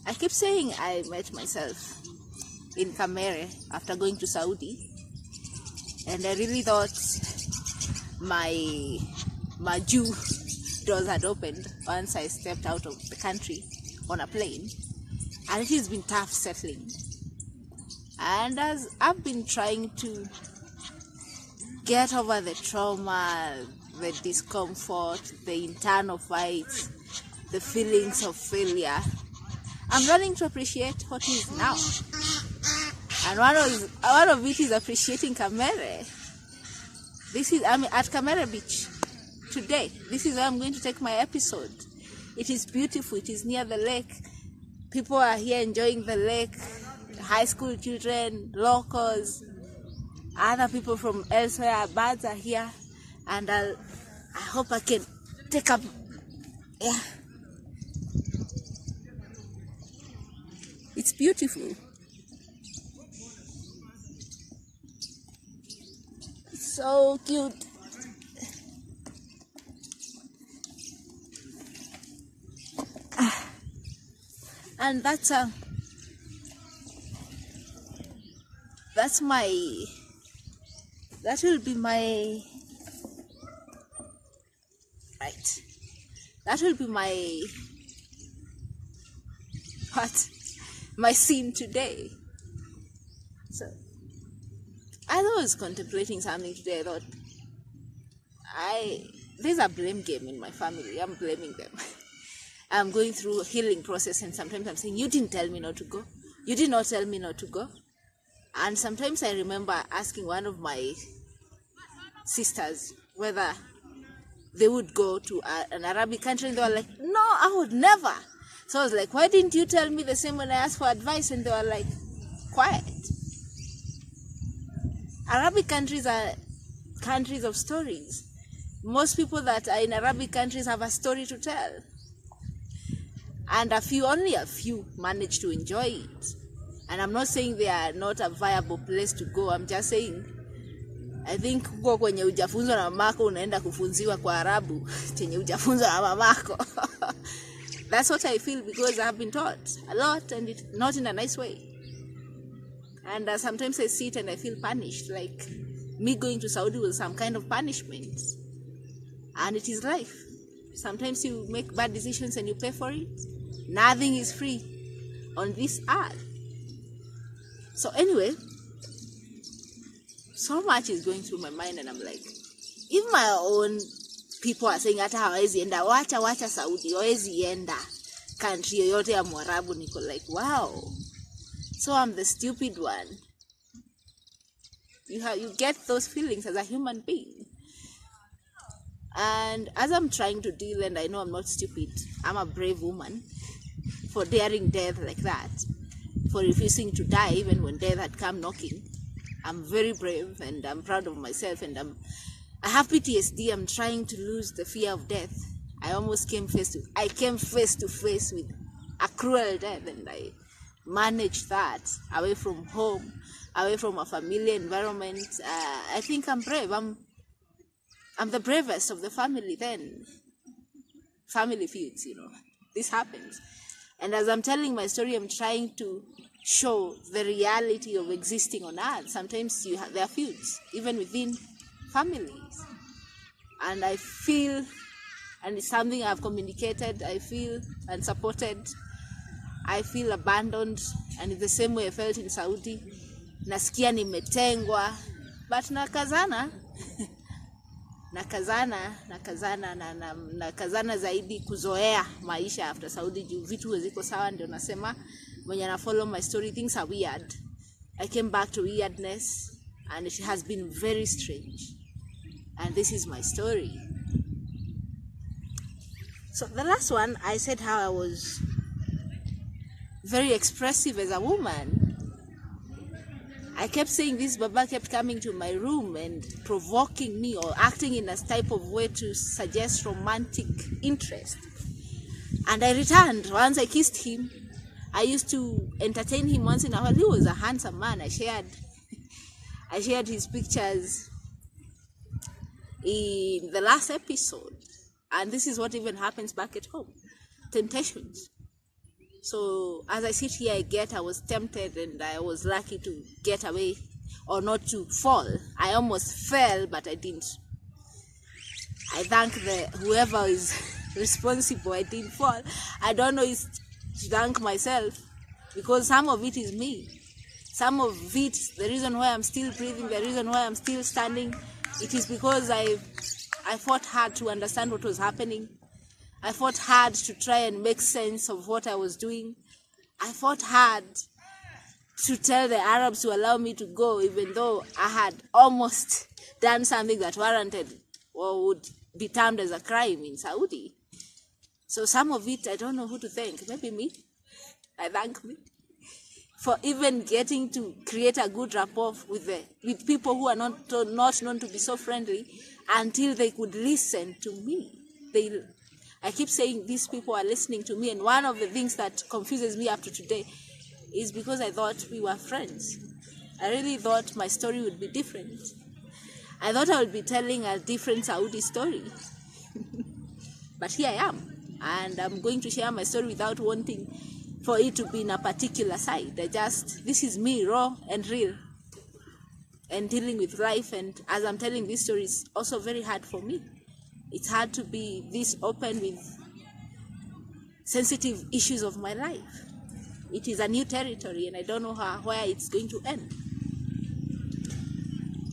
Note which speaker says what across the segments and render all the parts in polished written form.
Speaker 1: I keep saying I met myself in Camere after going to Saudi, and I really thought my Jew doors had opened once I stepped out of the country on a plane, and it has been tough settling. And as I've been trying to get over the trauma, the discomfort, the internal fights, the feelings of failure, I'm learning to appreciate what is now. And one of it is appreciating Camere. I'm at Camere Beach today. This is where I'm going to take my episode. It is beautiful. It is near the lake. People are here enjoying the lake. High school children, locals, other people from elsewhere. Birds are here, and I hope I can take up. Yeah, it's beautiful. It's so cute. And that will be my right. That will be my scene today. So I was contemplating something today. I thought there's a blame game in my family. I'm blaming them. I'm going through a healing process, and sometimes I'm saying, you didn't tell me not to go. You did not tell me not to go. And sometimes I remember asking one of my sisters whether they would go to an Arabic country, and they were like, no, I would never. So I was like, why didn't you tell me the same when I asked for advice? And they were like, quiet. Arabic countries are countries of stories. Most people that are in Arabic countries have a story to tell. And only a few manage to enjoy it. And I'm not saying they are not a viable place to go. I'm just saying, I think huko kwenye hujafunzwa na mamako unaenda kufunziwa kwa Arabu chenye hujafunzwa na mamako. That's what I feel, because I have been taught a lot, and not in a nice way. And sometimes I sit and I feel punished, like me going to Saudi was some kind of punishment. And it is life. Sometimes you make bad decisions and you pay for it. Nothing is free on this earth. So anyway, so much is going through my mind, and I'm like, if my own people are saying hata hawezi enda, wacha Saudi, hawezi enda country yoyote ya Mwarabu, niko like, wow. So I'm the stupid one. You get those feelings as a human being. And as I'm trying to deal, and I know I'm not stupid, I'm a brave woman for daring death like that, for refusing to die even when death had come knocking. I'm very brave, and I'm proud of myself, and I have PTSD. I'm trying to lose the fear of death. I came face to face with a cruel death, and I managed that away from home, away from a familiar environment. I think I'm brave. I'm the bravest of the family then. Family feuds, this happens. And as I'm telling my story, I'm trying to show the reality of existing on earth. Sometimes there are feuds, even within families. And I feel, and it's something I've communicated, I feel unsupported. I feel abandoned, and in the same way I felt in Saudi. Nasikia nimetengwa, but nakazana. nakazana zaidi kuzoea maisha after Saudi, juu vitu ziko sawa. Ndio nasema when I follow my story, things are weird. I came back to weirdness, and it has been very strange. And this is my story. So the last one, I said how I was very expressive as a woman. I kept saying this Baba kept coming to my room and provoking me, or acting in a type of way to suggest romantic interest. And I returned. Once I kissed him, I used to entertain him once in a while. He was a handsome man. I shared his pictures in the last episode. And this is what even happens back at home. Temptations. So as I sit here, I was tempted, and I was lucky to get away or not to fall. I almost fell, but I didn't. I thank whoever is responsible. I didn't fall. I don't know if to thank myself, because some of it is me. Some of it, the reason why I'm still breathing, the reason why I'm still standing, it is because I fought hard to understand what was happening. I fought hard to try and make sense of what I was doing. I fought hard to tell the Arabs to allow me to go, even though I had almost done something that warranted or would be termed as a crime in Saudi. So some of it, I don't know who to thank. Maybe me. I thank me for even getting to create a good rapport with people who are not known to be so friendly, until they could listen to me. I keep saying these people are listening to me, and one of the things that confuses me up to today is because I thought we were friends. I really thought my story would be different. I thought I would be telling a different Saudi story. But here I am, and I'm going to share my story without wanting for it to be in a particular side. This is me, raw and real, and dealing with life. And as I'm telling this story, it's also very hard for me. It's hard to be this open with sensitive issues of my life. It is a new territory, and I don't know where it's going to end.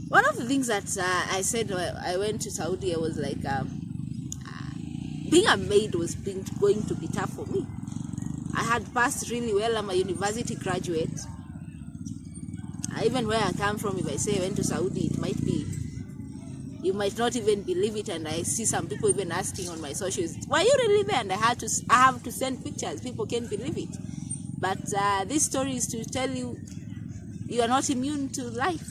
Speaker 1: One of the things that I said when I went to Saudi, I was like, being a maid was going to be tough for me. I had passed really well. I'm a university graduate. Even where I come from, if I say I went to Saudi, it might be, you might not even believe it. And I see some people even asking on my socials, were you really there? And I have to send pictures. People can't believe it. But this story is to tell you, you are not immune to life.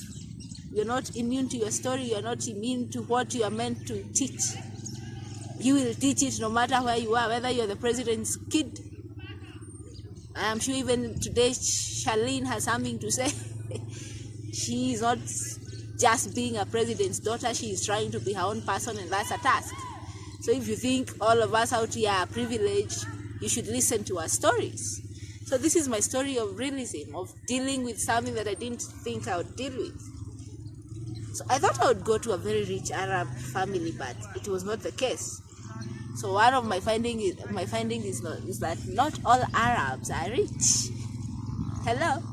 Speaker 1: You're not immune to your story. You're not immune to what you are meant to teach. You will teach it no matter where you are, whether you're the president's kid. I'm sure even today Charlene has something to say. She is not just being a president's daughter. She is trying to be her own person, and that's a task. So if you think all of us out here are privileged, you should listen to our stories. So this is my story of realism, of dealing with something that I didn't think I would deal with. So I thought I would go to a very rich Arab family, but it was not the case. So one of my finding is that not all Arabs are rich. Hello.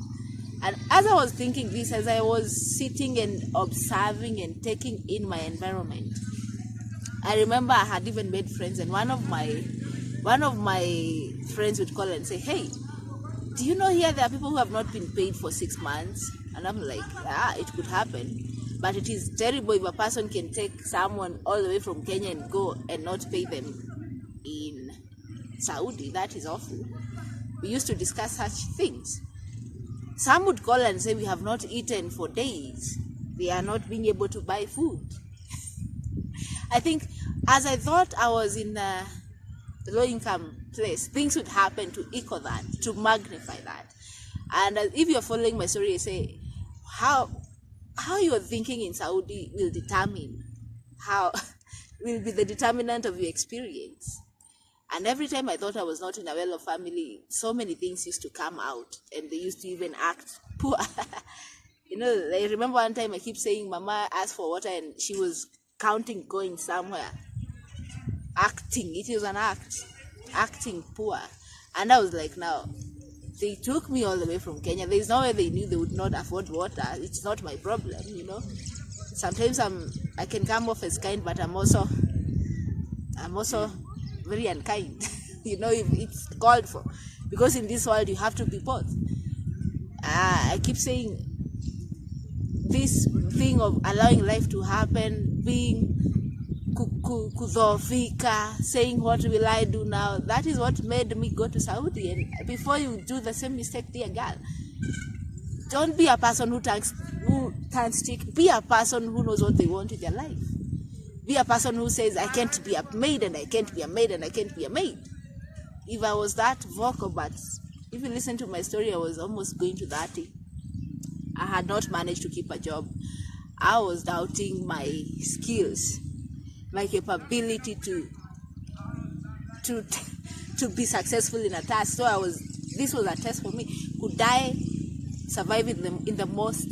Speaker 1: And as I was thinking this, as I was sitting and observing and taking in my environment, I remember I had even made friends, and one of my friends would call and say, hey, do you know here there are people who have not been paid for 6 months? And I'm like, it could happen. But it is terrible if a person can take someone all the way from Kenya and go and not pay them in Saudi. That is awful. We used to discuss such things. Some would call and say we have not eaten for days. They are not being able to buy food. I think as I thought I was in a low-income place, things would happen to equal that, to magnify that. And if you're following my story, I say how you are thinking in Saudi will determine will be the determinant of your experience. And every time I thought I was not in a well-off family, so many things used to come out, and they used to even act poor. I remember one time I keep saying, Mama asked for water, and she was counting going somewhere. Acting, it is an act. Acting poor. And I was like, now, they took me all the way from Kenya. There's no way they knew they would not afford water. It's not my problem, Sometimes I can come off as kind, but I'm also very unkind. If it's called for. Because in this world you have to be both. I keep saying this thing of allowing life to happen, being kudhoofika, saying what will I do now, that is what made me go to Saudi. And before you do the same mistake, dear girl, don't be a person who turns stick. Be a person who knows what they want with their life. Be a person who says, I can't be a maid, and I can't be a maid, and I can't be a maid. If I was that vocal, but if you listen to my story, I was almost going to 30. I had not managed to keep a job. I was doubting my skills, my capability to be successful in a task. So I was this was a test for me. Could I survive in the most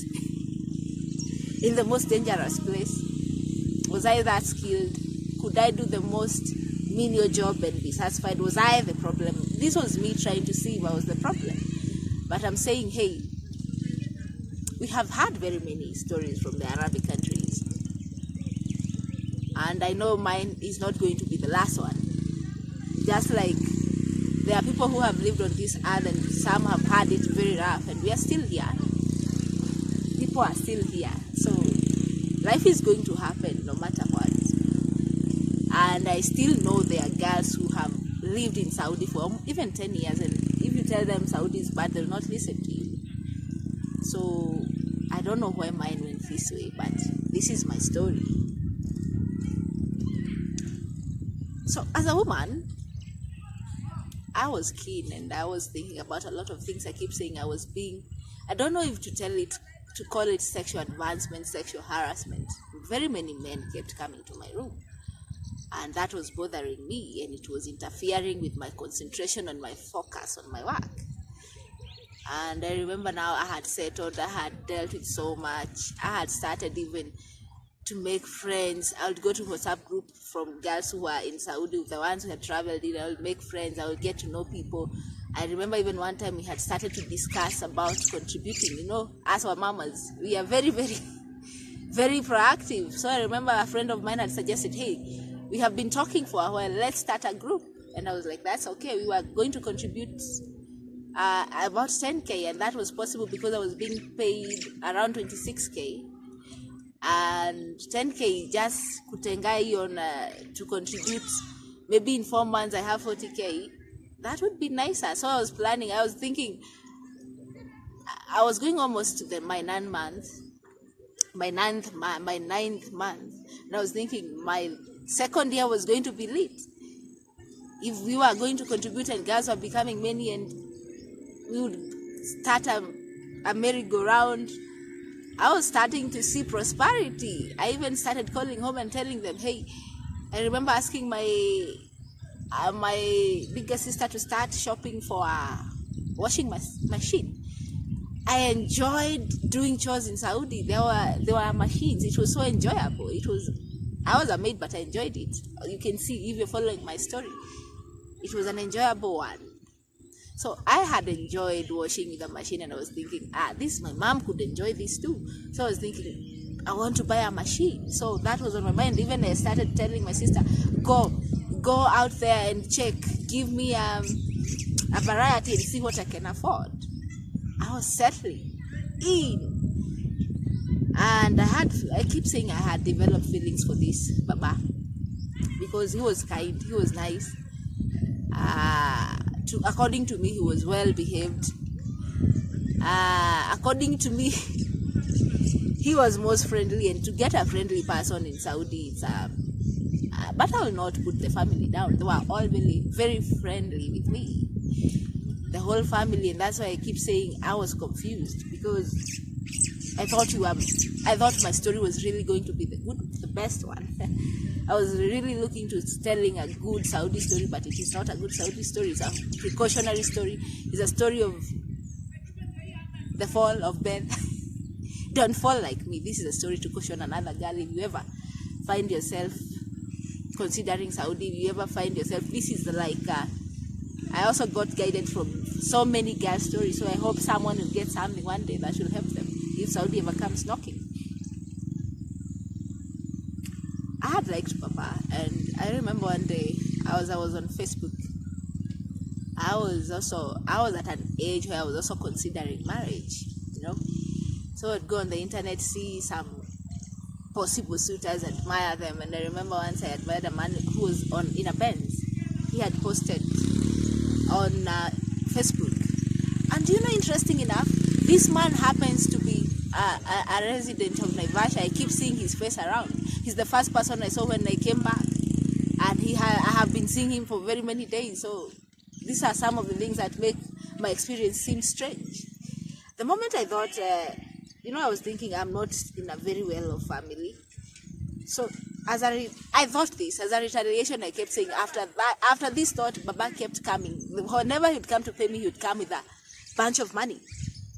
Speaker 1: dangerous place? Was I that skilled? Could I do the most menial job and be satisfied? Was I the problem? This was me trying to see if I was the problem. But I'm saying, hey, we have had very many stories from the Arabic countries, and I know mine is not going to be the last one. Just like there are people who have lived on this earth and some have had it very rough, and we are still here. People are still here. So life is going to happen no matter what. And I still know there are girls who have lived in Saudi for even 10 years, and if you tell them Saudi is bad, they'll not listen to you. So I don't know why mine went this way, but this is my story. So as a woman, I was keen and I was thinking about a lot of things. I keep saying I don't know if to call it sexual advancement, sexual harassment. Very many men kept coming to my room, and that was bothering me, and it was interfering with my concentration and my focus on my work. And I remember now I had settled, I had dealt with so much. I had started even to make friends. I would go to WhatsApp group from girls who were in Saudi, the ones who had traveled in. I would make friends, I would get to know people. I remember even one time we had started to discuss about contributing. You know, as our mamas, we are very, very, very proactive. So I remember a friend of mine had suggested, hey, we have been talking for a while, let's start a group. And I was like, that's okay. We were going to contribute about 10K, and that was possible because I was being paid around 26K, and 10K just kutengai on to contribute. Maybe in 4 months I have 40K. That would be nicer. So I was planning. I was thinking I was going almost to my ninth month, and I was thinking my second year was going to be lit. If we were going to contribute and girls were becoming many, and we would start a merry-go-round. I was starting to see prosperity. I even started calling home and telling them, hey, I remember asking my bigger sister to start shopping for a washing machine. I enjoyed doing chores in Saudi. There were machines. It was so enjoyable. I was a maid, but I enjoyed it. You can see if you're following my story. It was an enjoyable one. So I had enjoyed washing with the machine, and I was thinking, my mom could enjoy this too. So I was thinking, I want to buy a machine. So that was on my mind. Even I started telling my sister, go out there and check. Give me a variety and see what I can afford. I was settling in. And I keep saying I had developed feelings for this Baba, because he was kind, he was nice. According to me, he was well behaved. According to me, he was most friendly, and to get a friendly person in Saudi, but I will not put the family down. They were all very, very friendly with me, the whole family, and that's why I keep saying I was confused, because I thought my story was really going to be the best one. I was really looking to telling a good Saudi story, but it is not a good Saudi story. It's a precautionary story. It's a story of the fall of Beth. Don't fall like me. This is a story to caution another girl. If you ever find yourself considering Saudi, if you ever find yourself, this is I also got guided from so many girl stories, so I hope someone will get something one day that will help them if Saudi ever comes knocking. I had liked Papa, and I remember one day I was on Facebook. I was at an age where I was also considering marriage, So I'd go on the internet, see some possible suitors, admire them, and I remember once I admired a man who was in a Benz. He had posted on Facebook, and interesting enough, this man happens to be a resident of Naivasha. I keep seeing his face around. He's the first person I saw when I came back, and I have been seeing him for very many days. So these are some of the things that make my experience seem strange. The moment I thought, I was thinking I'm not in a very well-off family. So I thought this as a retaliation. I kept saying after this thought, Baba kept coming whenever he'd come to pay me, he would come with a bunch of money,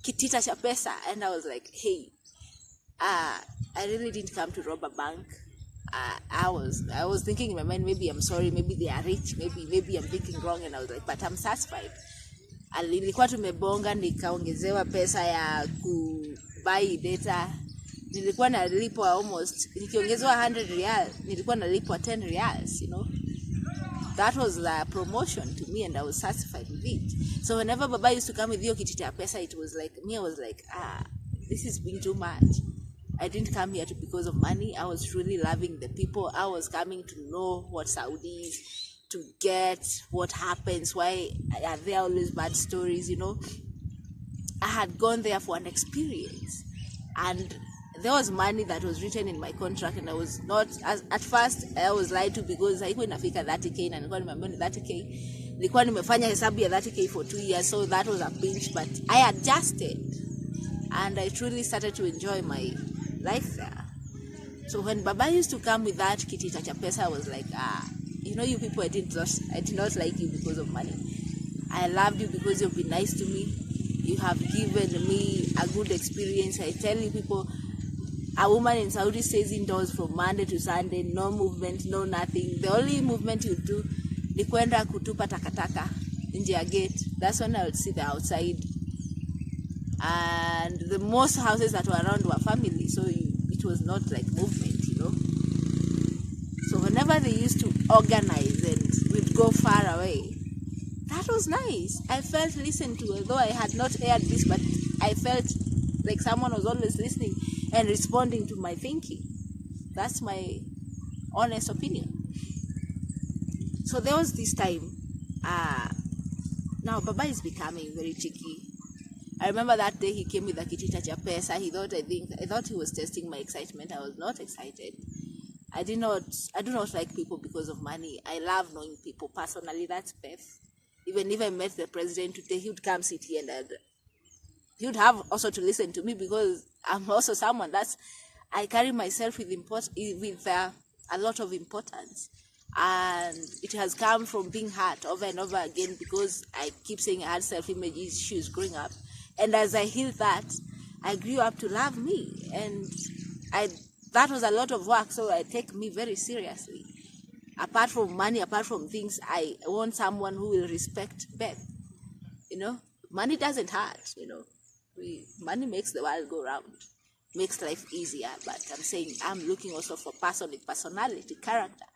Speaker 1: kitita cha pesa. And I was like, hey, I really didn't come to rob a bank. I was thinking in my mind, maybe I'm sorry, maybe they are rich, maybe I'm thinking wrong. And I was like, but I'm satisfied. Nilikuwa tumebonga, nikaongezewa pesa ya kubuy data. Nilikuwa nalipwa almost, nikiongezewa 100 real, nilikuwa nalipwa 10 reals, you know. That was the promotion to me, and I was satisfied with it. So whenever Baba used to come with your kitita pesa, it was like, me, I was like, this is being too much. I didn't come here because of money. I was really loving the people. I was coming to know what Saudi is, to get what happens, why are there always bad stories, you know. I had gone there for an experience, and there was money that was written in my contract, and I was not, at first I was lied to because haikuwa inafika 30k na nilikuwa nimeambiwa ni 30k. Nilikuwa nimefanya hesabu ya 30k for 2 years, so that was a pinch, but I adjusted and I truly started to enjoy my life there. So when Baba used to come with that kitita cha pesa, I was like, you know, you people, I did not like you because of money. I loved you because you've been nice to me. You have given me a good experience. I tell you people, a woman in Saudi stays indoors from Monday to Sunday, no movement, no nothing. The only movement you do ni kwenda kutupa takataka nje ya gate. That's when I would see the outside. And the most houses that were around were family, so it was not like movement, you know. So whenever they used to organize and we'd go far away, that was nice. I felt listened to, although I had not heard this, but I felt like someone was always listening and responding to my thinking. That's my honest opinion. So there was this time, now Baba is becoming very cheeky. I remember that day he came with a kitita cha pesa. I thought he was testing my excitement. I was not excited. I do not like people because of money. I love knowing people personally. That's Beth. Even if I met the president today, he would come sit here and he would have also to listen to me because I'm also someone I carry myself with a lot of importance. And it has come from being hurt over and over again because I keep saying I had self-image issues growing up. And as I healed that, I grew up to love me. And that was a lot of work, so I take me very seriously. Apart from money, apart from things, I want someone who will respect Beth. You know, money doesn't hurt, you know. Money makes the world go round, makes life easier. But I'm saying I'm looking also for person with personality, character.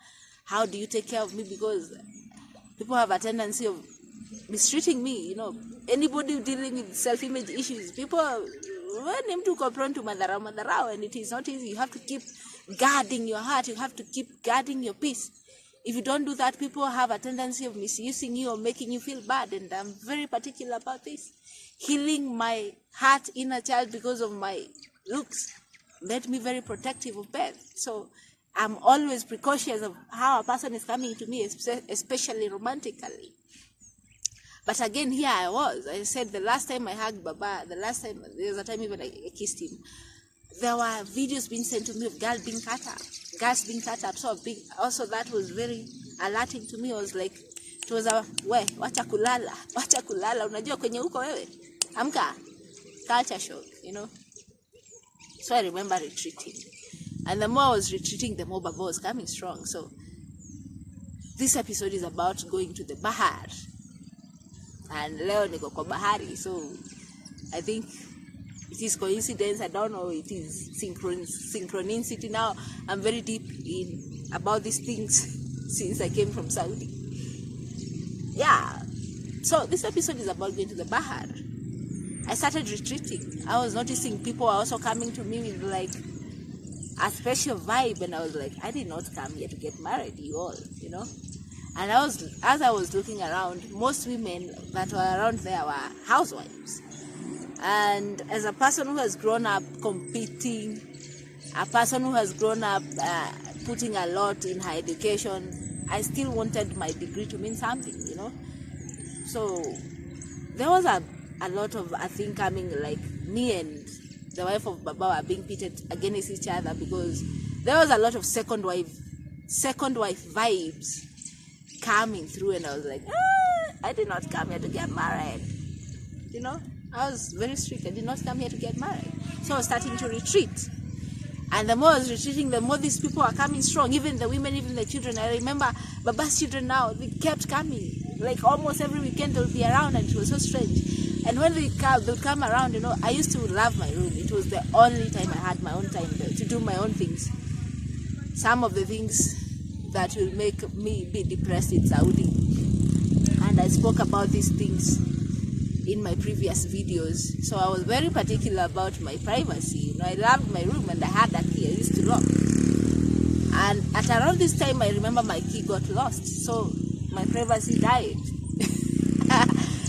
Speaker 1: How do you take care of me? Because people have a tendency of mistreating me, you know. Anybody dealing with self-image issues, people when him to confront to madharau, and it is not easy. You have to keep guarding your heart. You have to keep guarding your peace. If you don't do that, people have a tendency of misusing you or making you feel bad. And I'm very particular about this. Healing my heart inner child because of my looks made me very protective of Beth. So I'm always precautious of how a person is coming to me, especially romantically. But again, here I was. I said the last time I hugged Baba, there was a time even I kissed him, there were videos being sent to me of girls being cut up. So also that was very alerting to me. I was like, it was wacha kulala, unajua kwenye uko wewe, amka, culture shock, you know. So I remember retreating. And the more I was retreating, the more Baba was coming strong. So this episode is about going to the bahar. And leo niko kwa bahari, so I think it is coincidence, I don't know, it is synchronicity. Now I'm very deep in about these things since I came from Saudi. Yeah, so this episode is about going to the bahar. I started retreating. I was noticing people are also coming to me with like a special vibe, and I was like, I did not come here to get married, you all, you know. And as I was looking around, most women that were around there were housewives. And as a person who has grown up competing, a person who has grown up putting a lot in her education, I still wanted my degree to mean something, you know. So there was a lot of, I think, coming, like me and the wife of Baba were being pitted against each other because there was a lot of second wife vibes coming through, and I was like, I did not come here to get married. You know, I was very strict. I did not come here to get married. So I was starting to retreat. And the more I was retreating, the more these people are coming strong. Even the women, even the children. I remember Baba's children now, they kept coming. Like almost every weekend they'll be around, and it was so strange. And when they'll come around, you know, I used to love my room. It was the only time I had my own time to do my own things. Some of the things that will make me be depressed in Saudi. And I spoke about these things in my previous videos. So I was very particular about my privacy. You know, I loved my room, and I had that key. I used to lock. And at around this time, I remember my key got lost. So my privacy died.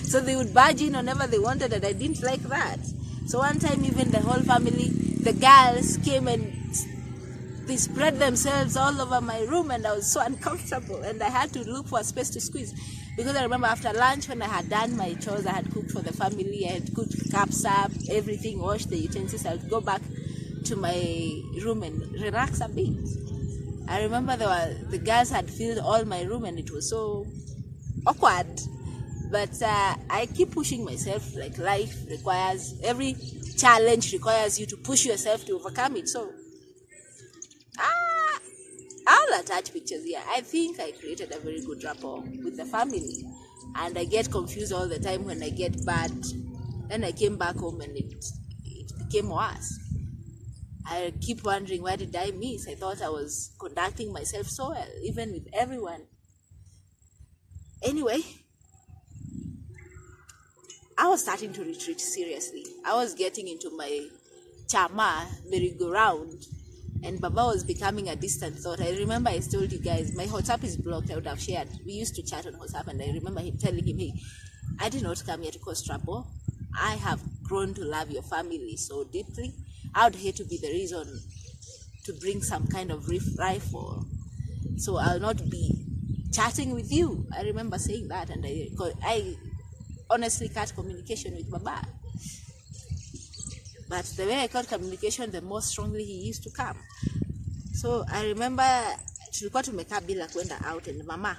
Speaker 1: So they would barge in whenever they wanted, and I didn't like that. So one time, even the whole family, the girls came and they spread themselves all over my room, and I was so uncomfortable, and I had to look for a space to squeeze. Because I remember after lunch, when I had done my chores, I had cooked for the family, I had cooked cups up, everything, washed the utensils, I would go back to my room and relax a bit. I remember the girls had filled all my room, and it was so awkward. But I keep pushing myself, like life requires, every challenge requires you to push yourself to overcome it. So I'll attach pictures here. I think I created a very good rapport with the family, and I get confused all the time when I get bad. Then I came back home and it became worse. I keep wondering, why did I miss? I thought I was conducting myself so well, even with everyone. Anyway, I was starting to retreat seriously. I was getting into my chama merry-go-round, and Baba was becoming a distant thought. I remember I told you guys, my WhatsApp is blocked. I would have shared. We used to chat on WhatsApp, and I remember him telling him, hey, I did not come here to cause trouble. I have grown to love your family so deeply. I would hate to be the reason to bring some kind of riff-raff, so I'll not be chatting with you. I remember saying that, and I honestly cut communication with Baba. But the way I cut communication, the more strongly he used to come. So I remember tulikuwa tumekaa bila kwenda out, and mama,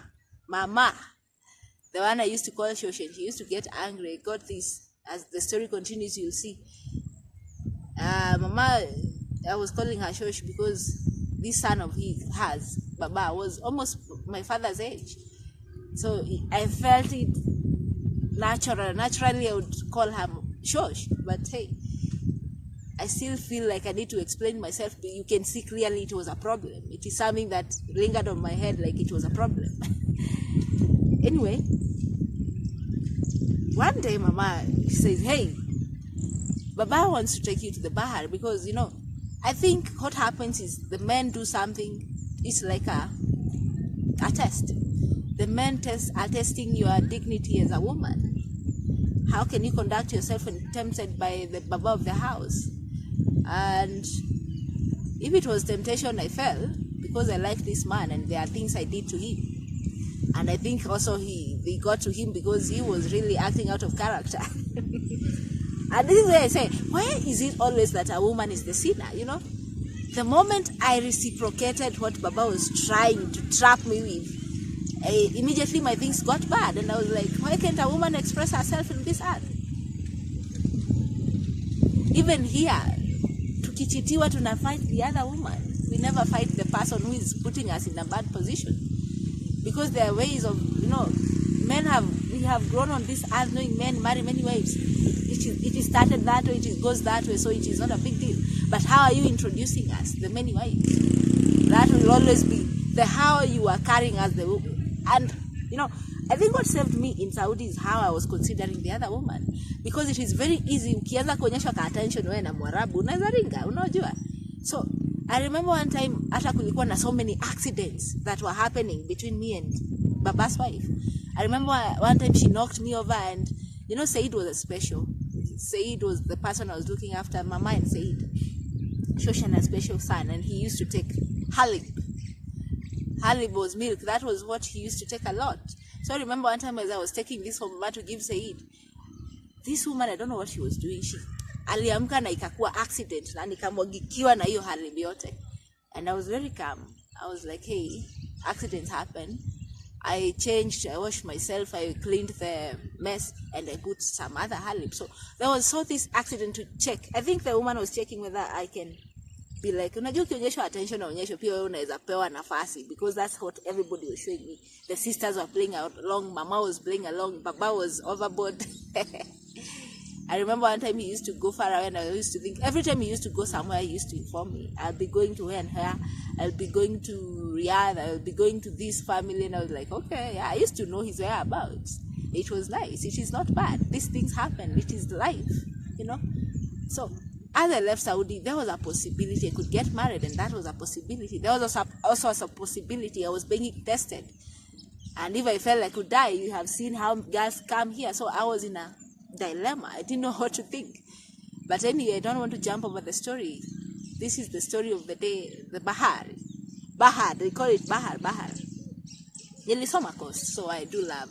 Speaker 1: the one I used to call Shosh, and he used to get angry. I got this, as the story continues, you'll see. Mama, I was calling her Shosh because this son of hers, Baba, was almost my father's age. So I felt it naturally I would call her Shosh, but hey, I still feel like I need to explain myself, but you can see clearly it was a problem. It is something that lingered on my head like it was a problem. Anyway, one day Mama says, hey, Baba wants to take you to the Bahar, because, you know, I think what happens is the men do something, it's like a test. The men are testing your dignity as a woman. How can you conduct yourself when tempted by the Baba of the house? And if it was temptation, I fell because I like this man, and there are things I did to him. And I think also they got to him because he was really acting out of character. And this is where I say, why is it always that a woman is the sinner, you know? The moment I reciprocated what Baba was trying to trap me with, immediately my things got bad. And I was like, why can't a woman express herself in this art? Even here, tukichitiwa tuna fight the other woman. We never fight the person who is putting us in a bad position. Because there are ways of, you know, we have grown on this earth knowing men marry many wives. It is started that way, it goes that way, so it is not a big deal. But how are you introducing us, the many wives? That will always be the how you are carrying us, the woman. And, you know, I think what saved me in Saudi is how I was considering the other woman. Because it is very easy, ukianza kuonyeshwa ka attention wewe na Mwarabu, unaweza ringa, unajua. So, I remember one time, hata kulikuwa na so many accidents that were happening between me and Baba's wife. I remember one time she knocked me over, and, you know, Said was a special. Said was the person I was looking after, Mama and Said. Shoshan, a special son, and he used to take halib. Halib was milk. That was what he used to take a lot. So I remember one time as I was taking this home to give Said, this woman, I don't know what she was doing. She aliamka na ikakuwa accident na nikamwagikiwa na hiyo halib yote. And I was very calm. I was like, hey, accidents happen. I changed, I washed myself, I cleaned the mess, and I put some other herb. So there was this accident to check. I think the woman was checking whether I can be like, unajua ukionyeshwa attention naonyesho pia wewe unaweza pewa nafasi, because that's what everybody was showing me. The sisters were playing along, mama was playing along, papa was overboard. I remember one time he used to go far away, and I used to think every time he used to go somewhere, he used to inform me. I'll be going to here and here, I'll be going to Riyadh, I'll be going to this family, and I was like, okay, yeah, I used to know his whereabouts. It was nice. It is not bad. These things happen. It is life, you know. So as I left Saudi, there was a possibility I could get married, and that was a possibility. There was also a possibility I was being tested, and if I felt I could die, you have seen how girls come here. So I was in a dilemma. I didn't know what to think. But anyway, I don't want to jump over the story. This is the story of the day. The Bahar, they call it Bahar. Nilisoma coast, so I do love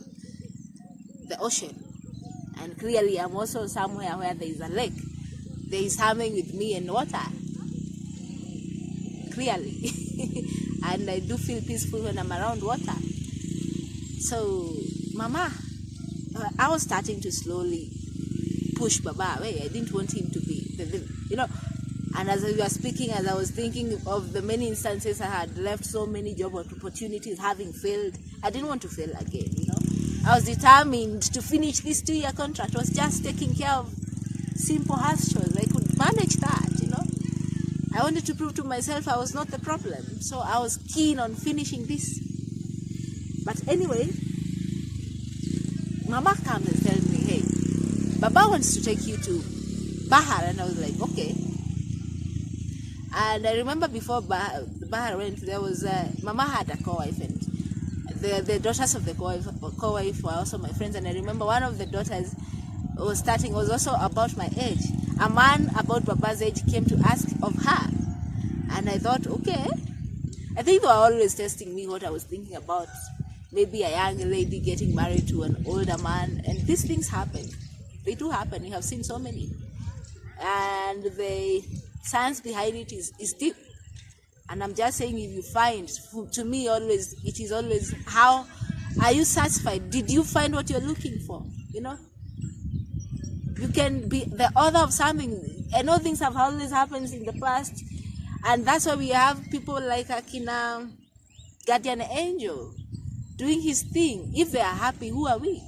Speaker 1: the ocean, and clearly I'm also somewhere where there is a lake. There is something with me and water, clearly. And I do feel peaceful when I'm around water. So Mama, I was starting to slowly push Baba away. I didn't want him to be, you know. And as we were speaking, as I was thinking of the many instances I had left, so many job opportunities having failed, I didn't want to fail again, you know. I was determined to finish this 2-year contract. I was just taking care of simple house chores. I could manage that, you know. I wanted to prove to myself I was not the problem. So I was keen on finishing this. But anyway, Mama comes and tells me, hey, Baba wants to take you to Bahar. And I was like, okay. And I remember before Bahar went, there was, Mama had a co-wife, and the daughters of the co-wife were also my friends. And I remember one of the daughters was also about my age. A man about Baba's age came to ask of her. And I thought, okay. I think they were always testing me what I was thinking about. Maybe a young lady getting married to an older man. And these things happen. They do happen. We have seen so many. And the science behind it is deep. And I'm just saying, if you find, to me always, it is always, how are you satisfied? Did you find what you're looking for? You know? You can be the author of something. I know things have always happened in the past. And that's why we have people like Akina, Guardian Angel, doing his thing. If they are happy, who are we?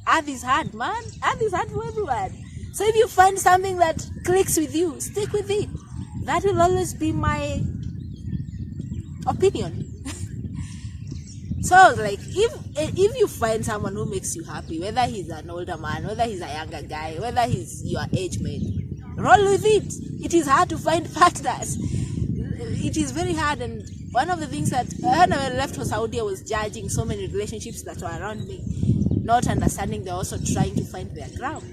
Speaker 1: Earth is hard, man. Earth is hard for everyone. So if you find something that clicks with you, stick with it. That will always be my opinion. So I was like, if you find someone who makes you happy, whether he's an older man, whether he's a younger guy, whether he's your age mate, roll with it. It is hard to find partners. It is very hard. And one of the things that when I left for Saudi, I was judging so many relationships that were around me, not understanding they're also trying to find their ground.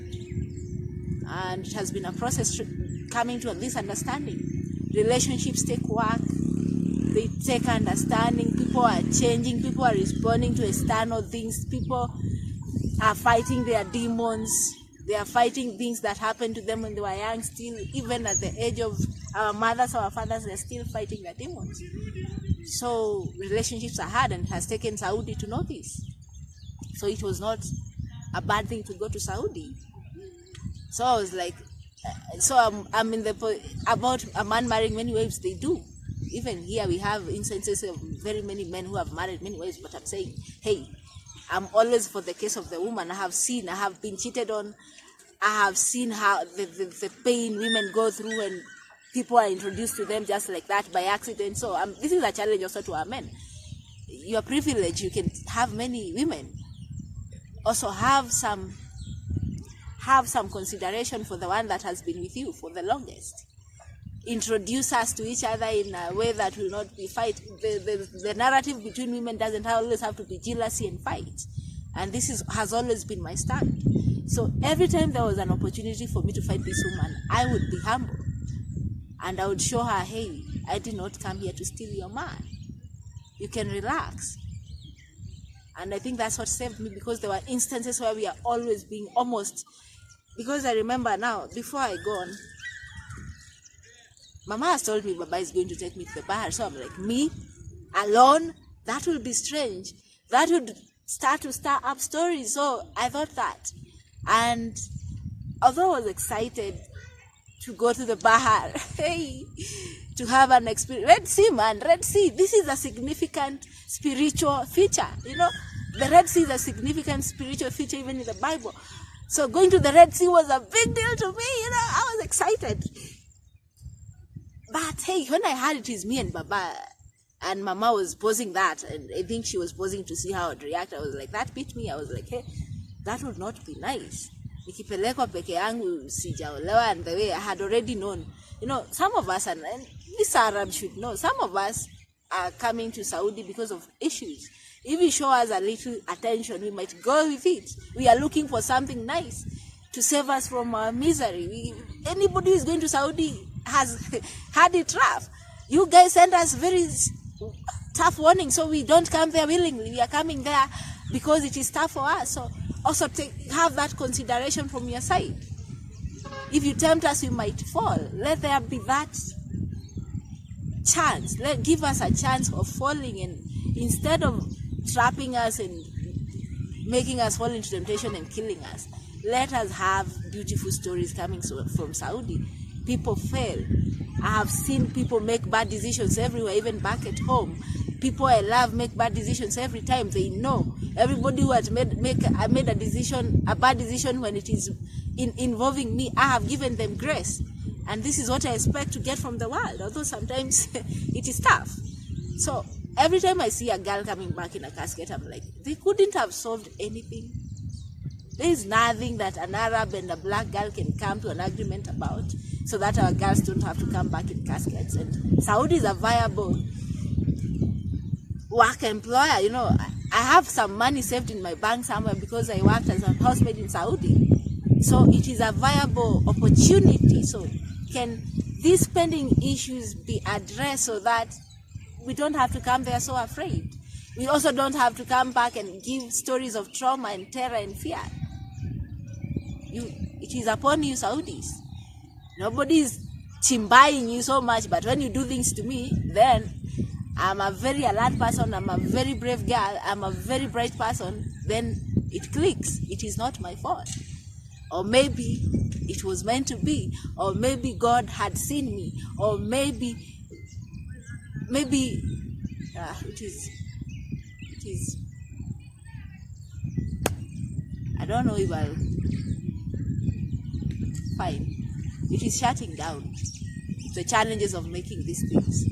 Speaker 1: And it has been a process coming to this understanding. Relationships take work. They take understanding. People are changing. People are responding to external things. People are fighting their demons. They are fighting things that happened to them when they were young. Still, even at the age of our mothers or our fathers, they're still fighting their demons. So relationships are hard, and it has taken Saudi to know this. So it was not a bad thing to go to Saudi. So I was like, so I'm in the, about a man marrying many wives, they do. Even here we have instances of very many men who have married many wives, but I'm saying, hey, I'm always for the case of the woman. I have been cheated on. I have seen how the pain women go through when people are introduced to them just like that by accident. So this is a challenge also to our men. You're privileged, you can have many women. Also have some consideration for the one that has been with you for the longest. Introduce us to each other in a way that will not be fight. The narrative between women doesn't always have to be jealousy and fight. And this has always been my stand. So every time there was an opportunity for me to fight this woman, I would be humble. And I would show her, hey, I did not come here to steal your man. You can relax. And I think that's what saved me, because there were instances where we are always being almost, because I remember now, before I go on, Mama has told me Baba is going to take me to the Bahar. So I'm like, me? Alone? That will be strange. that would start to stir up stories. So I thought that. And although I was excited to go to the Bahar, hey, to have an experience. Redsea, man, Redsea, this is a significant spiritual feature. The Red Sea is a significant spiritual feature even in the Bible. So going to the Red Sea was a big deal to me. I was excited. But hey, when I heard it is me and Baba, and Mama was posing that, and I think she was posing to see how I'd react, I was like, that beat me. I was like, hey, that would not be nice. Nikipelekwa peke yangu sijaolewa, and the way I had already known. Some of us, and this Arab should know, some of us are coming to Saudi because of issues. If you show us a little attention, we might go with it. We are looking for something nice to save us from our misery. Anybody who is going to Saudi has had it rough. You guys send us very tough warning, so we don't come there willingly. We are coming there because it is tough for us. So also have that consideration from your side. If you tempt us, we might fall. Let there be that chance. Give us a chance of falling, and instead of trapping us and making us fall into temptation and killing us, let us have beautiful stories coming from Saudi. People fail. I have seen people make bad decisions everywhere, even back at home. People I love make bad decisions every time. They know. Everybody who has made a bad decision when it is involving me, I have given them grace. And this is what I expect to get from the world, although sometimes it is tough. So every time I see a girl coming back in a casket, I'm like, they couldn't have solved anything. There is nothing that an Arab and a black girl can come to an agreement about, so that our girls don't have to come back in caskets. And Saudi is a viable work employer. I have some money saved in my bank somewhere because I worked as a housemaid in Saudi. So it is a viable opportunity. So can these pending issues be addressed so that we don't have to come there so afraid? We also don't have to come back and give stories of trauma and terror and fear. It is upon you, Saudis. Nobody is chimbaying you so much, but when you do things to me, then I'm a very alert person, I'm a very brave girl, I'm a very bright person, then it clicks. It is not my fault. Or maybe it was meant to be, or maybe God had seen me, or maybe it is I don't know if I'll fine. It is shutting down the challenges of making these things.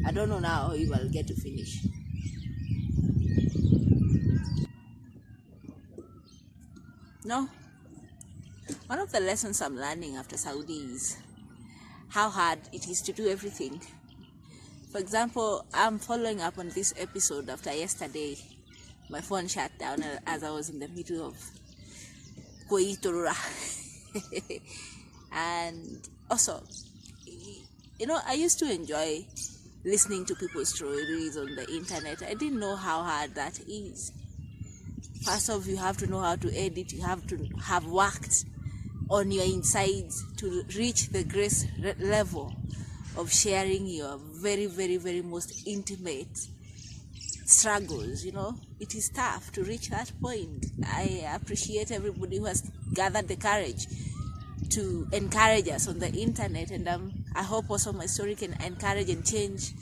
Speaker 1: I don't know now if I'll get to finish. No. One of the lessons I'm learning after Saudi is how hard it is to do everything. For example, I'm following up on this episode after yesterday. My phone shut down as I was in the middle of Koitorura. And also, I used to enjoy listening to people's stories on the internet. I didn't know how hard that is. First off, you have to know how to edit. You have to have worked on your insides to reach the grace level of sharing your very, very, very most intimate struggles. It is tough to reach that point. I appreciate everybody who has gathered the courage to encourage us on the internet, and I hope also my story can encourage and change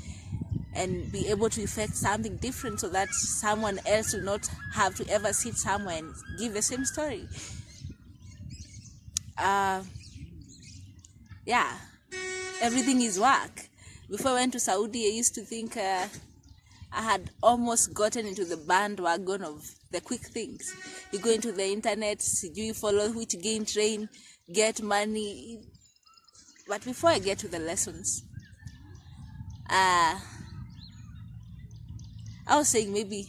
Speaker 1: and be able to effect something different, so that someone else will not have to ever sit somewhere and give the same story. Everything is work. Before I went to Saudi, I used to think I had almost gotten into the bandwagon of the quick things. You go into the internet, you follow which gain train, get money. But before I get to the lessons, I was saying maybe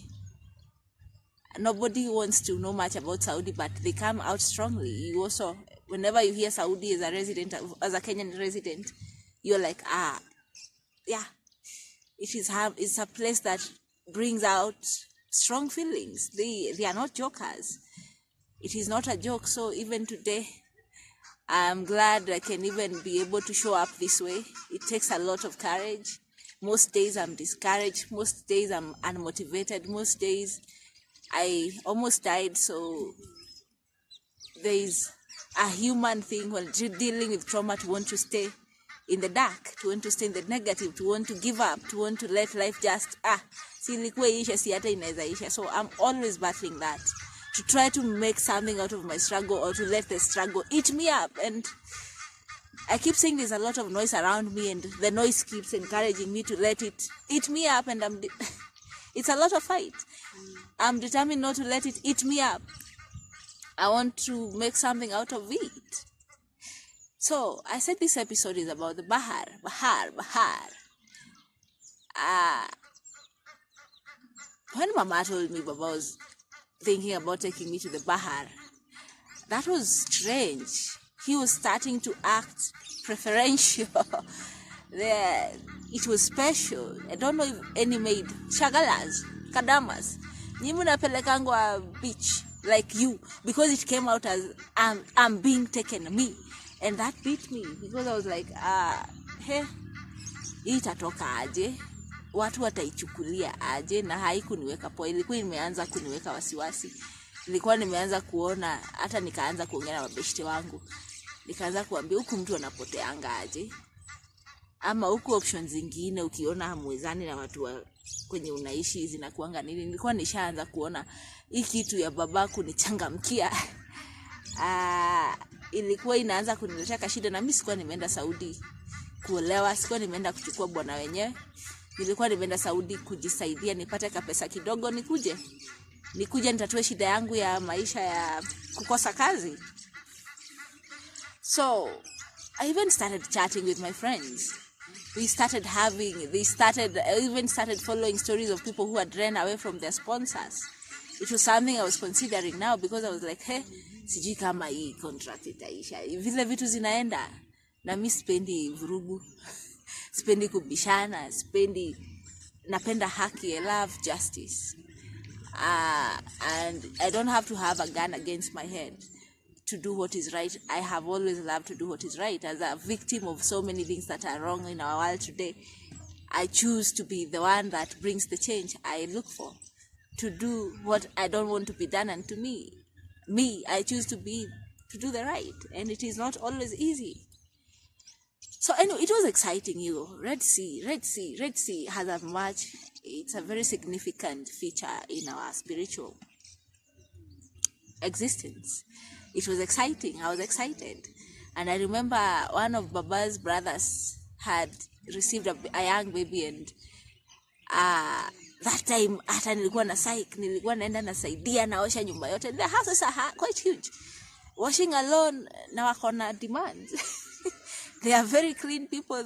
Speaker 1: nobody wants to know much about Saudi, but they come out strongly. You also, whenever you hear Saudi as a resident, as a Kenyan resident, you're like, it's a place that brings out strong feelings. They are not jokers. It is not a joke. So even today, I'm glad I can even be able to show up this way. It takes a lot of courage. Most days I'm discouraged. Most days I'm unmotivated. Most days I almost died. So there is a human thing when dealing with trauma to want to stay in the dark, to want to stay in the negative, to want to give up, to want to let life just so I'm always battling that, to try to make something out of my struggle, or to let the struggle eat me up. And I keep saying there's a lot of noise around me, and the noise keeps encouraging me to let it eat me up, and it's a lot of fight. I'm determined not to let it eat me up. I want to make something out of it. So I said this episode is about the Bahar. When Mama told me Baba was thinking about taking me to the Bahar, that was strange. He was starting to act preferential. It was special. I don't know if any maid, shagalas, kadamas, pelekangwa beach like you, because it came out as I'm being taken, me. And that beat me, because I was like, hey, itatoka aje, watu wataichukulia aje, na haikuniweka poa. Ilikuwa imeanza kuniweka wasiwasi. Nilikuwa nimeanza kuona, hata nikaanza kuongea na mabeshte wangu. Nikaanza kuambia huku mtu anapoteanga aje. Ama huku options zingine ukiona hamwezani na watu kwenye unaishi zinakuanga nini. Nilikuwa nishaanza kuona hii kitu ya babaku nichangamkia. Ilikuwa inaanza kuniletea kashida, na mimi sikuwa nimeenda Saudi kuolewa, sikuwa nimeenda kuchukua bwana wenyewe. Nilikuwa nimeenda Saudi kujisaidia, nipate kapesa kidogo, nikuje nitatue shida yangu ya maisha ya kukosa kazi. So I even started chatting with my friends. I even started following stories of people who had ran away from their sponsors. It was something I was considering now, because I was like, hey, sijui kama hii contract itaisha. Vile vitu zinaenda, na mimi sipendi vurugu. Sipendi kubishana, napenda haki, I love justice. And I don't have to have a gun against my head to do what is right. I have always loved to do what is right. As a victim of so many things that are wrong in our world today, I choose to be the one that brings the change I look for, to do what I don't want to be done unto me. I choose to do the right, and it is not always easy. So anyway, it was exciting. Redsea has it's a very significant feature in our spiritual existence. It was exciting. I was excited. And I remember one of Baba's brothers had received a young baby, and that time hata nilikuwa naenda nasaidia naosha nyumba yote. The houses are quite huge. Washing alone na wako na demands. They are very clean people.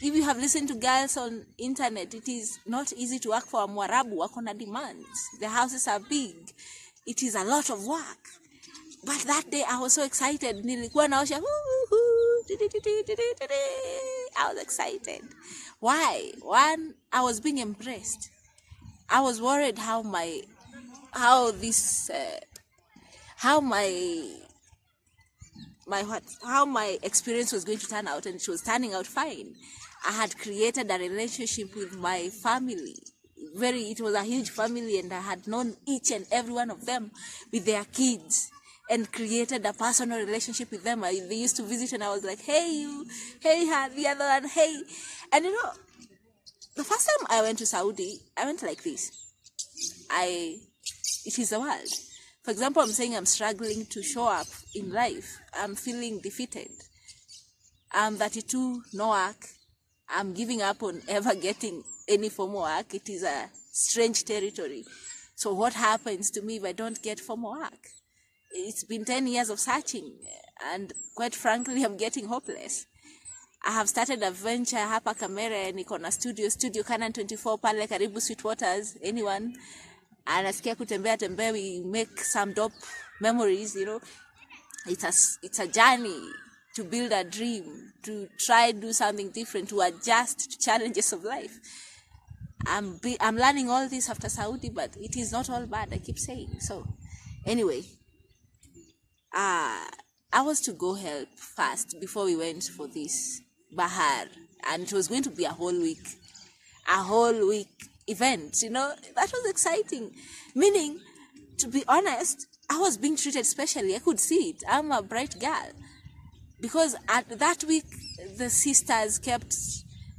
Speaker 1: If you have listened to girls on internet, it is not easy to work for a Mwarabu. Wako na demands. The houses are big. It is a lot of work. But that day I was so excited. Nilikuwa naosha. I was excited. Why? One, I was being impressed. I was worried how my experience was going to turn out, and it was turning out fine. I had created a relationship with my family. It was a huge family, and I had known each and every one of them with their kids, and created a personal relationship with them. They used to visit, and I was like, hey you, hey her, the other one, hey. And the first time I went to Saudi, I went like this. It is the world. For example, I'm saying I'm struggling to show up in life. I'm feeling defeated. I'm 32, no work. I'm giving up on ever getting any formal work. It is a strange territory. So what happens to me if I don't get formal work? It's been 10 years of searching, and quite frankly, I'm getting hopeless. I have started a venture hapa Kamere, niko na studio Canon 24 pale karibu Sweetwaters. Anyone anasikia kutembea, we make some dope memories, It's a journey to build a dream, to try do something different, to adjust to challenges of life. I'm learning all this after Saudi, but it is not all bad, I keep saying. So anyway, I was to go help first before we went for this Bahar, and it was going to be a whole week. event, that was exciting. Meaning, to be honest, I was being treated specially. I could see it. I'm a bright girl. Because at that week, the sisters kept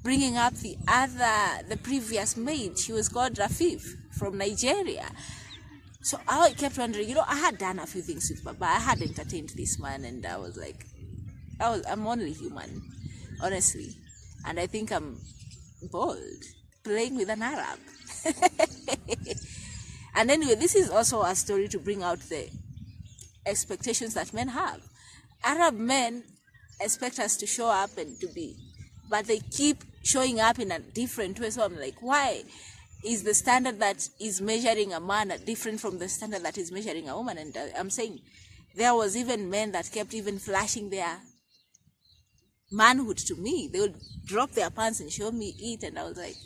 Speaker 1: bringing up the previous maid. She was called Rafif from Nigeria. So I kept wondering, I had done a few things with Baba. I had entertained this man, and I was like, I'm only human, honestly. And I think I'm bold, playing with an Arab. And anyway, this is also a story to bring out the expectations that men have. Arab men expect us to show up and to be, but they keep showing up in a different way. So I'm like, why is the standard that is measuring a man different from the standard that is measuring a woman? And I'm saying there was even men that kept even flashing their manhood to me. They would drop their pants and show me it, and I was like,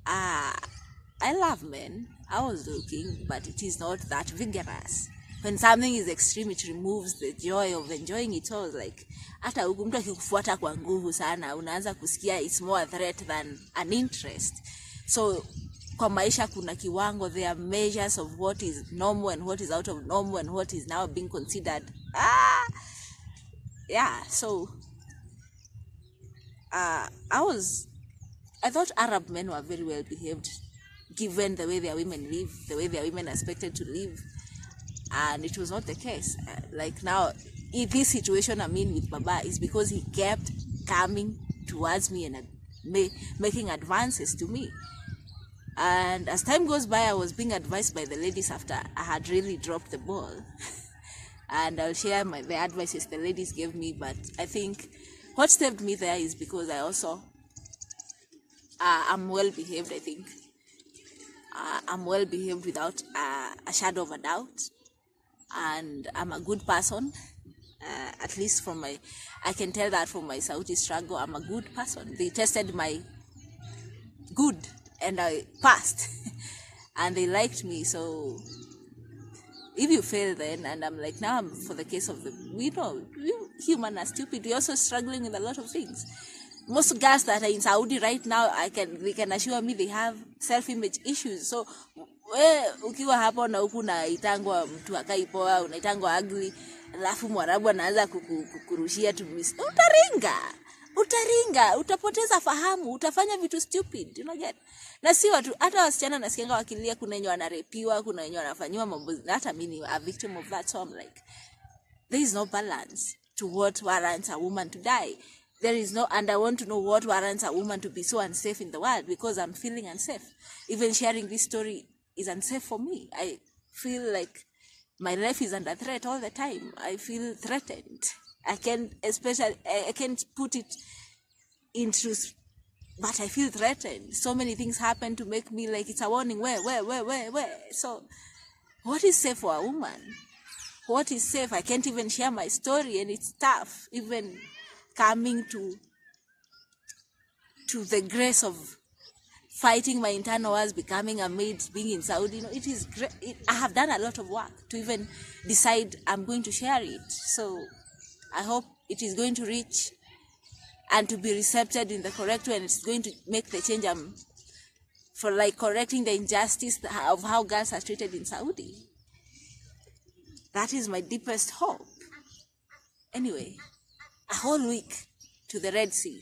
Speaker 1: I love men. I was looking, but it is not that vigorous. When something is extreme, it removes the joy of enjoying it. So I was like, hata huku mtu akikufuata kwa nguvu sana, unaanza kusikia it's more a threat than an interest. So kwa maisha kuna kiwango, there are measures of what is normal and what is out of normal and what is now being considered. Yeah, so I thought Arab men were very well behaved, given the way their women live, the way their women are expected to live. And it was not the case. Like now, in this situation I'm in with Baba is because he kept coming towards me and making advances to me. And as time goes by, I was being advised by the ladies after I had really dropped the ball. And I'll share the advices the ladies gave me. But I think what saved me there is because I also, I'm well behaved, I think. I'm well behaved without a shadow of a doubt. And I'm a good person. At least I can tell that from my Saudi struggle, I'm a good person. They tested my good and I passed. And they liked me. So if you fail then, and I'm like, now I'm for the case of we human are stupid. We're also struggling with a lot of things. Most girls that are in Saudi right now, they can assure me they have self-image issues. So ukiwa hapo na huku unaitangwa mtu akaipoa, unaitangwa ugly, alafu Mwarabu anaanza kukurushia tu utaringa, utapoteza fahamu, utafanya vitu stupid, get. Na si watu, hata wasichana nasikianga wakilia, kuna wenye wanarepiwa, kuna wenye wanafanywa mambo, hata mimi a victim of that. So I'm like, there is no balance to what warrants a woman to die. There is no, and I want to know what warrants a woman to be so unsafe in the world, because I'm feeling unsafe. Even sharing this story is unsafe for me. I feel like my life is under threat all the time. I feel threatened. I can't put it in truth, but I feel threatened. So many things happen to make me like it's a warning. Where? So, what is safe for a woman? What is safe? I can't even share my story, and it's tough. Even coming to the grace of fighting my internal wars, becoming a maid, being in Saudi, it is great. I have done a lot of work to even decide I'm going to share it. So I hope it is going to reach and to be recepted in the correct way, and it's going to make the change for like correcting the injustice of how girls are treated in Saudi. That is my deepest hope. Anyway, a whole week to the Redsea.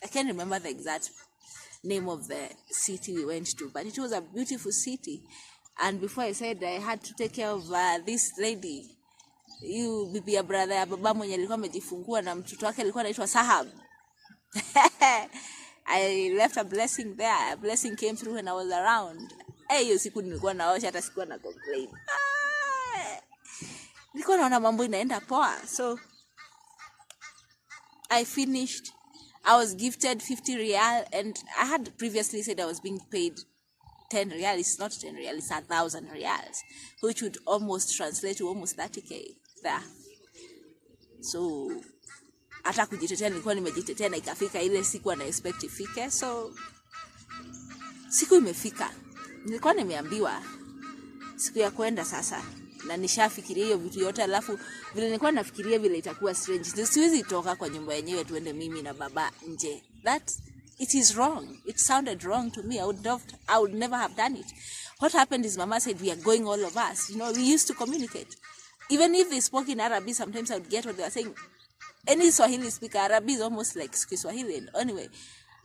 Speaker 1: I can't remember the exact name of the city we went to, but it was a beautiful city. And before I said I had to take care of this lady, bibi ya brother ya baba mwenye alikuwa amejifungua na mtoto wake alikuwa anaitwa Sahab. I left a blessing there. A blessing came through when I was around. Hiyo siku nilikuwa naosha, hata sikuwa na complain. Nilikuwa naona mambo inaenda poa. So I finished. I was gifted 50 riyal, and I had previously said I was being paid 10 riyal. It's not 10 riyal, it's 1,000 riyals, which would almost translate to almost 30k there. So hata kujitetea nilikuwa nimejitetea na ikafika ile siku na expect ifike. So siku imefika. Nilikuwa nimeambiwa siku ya kwenda sasa, na nishafikiria hiyo vitu yote, alafu vile nilikuwa nafikiria vile itakuwa strange. Siwezi toka kwa nyumba yenyewe tuende mimi na baba nje. That it is wrong. It sounded wrong to me. I would never have done it. What happened is Mama said, we are going, all of us. We used to communicate. Even if they spoke in Arabic, sometimes I would get what they were saying. Any Swahili speaker, Arabic is almost like Swahili. And anyway,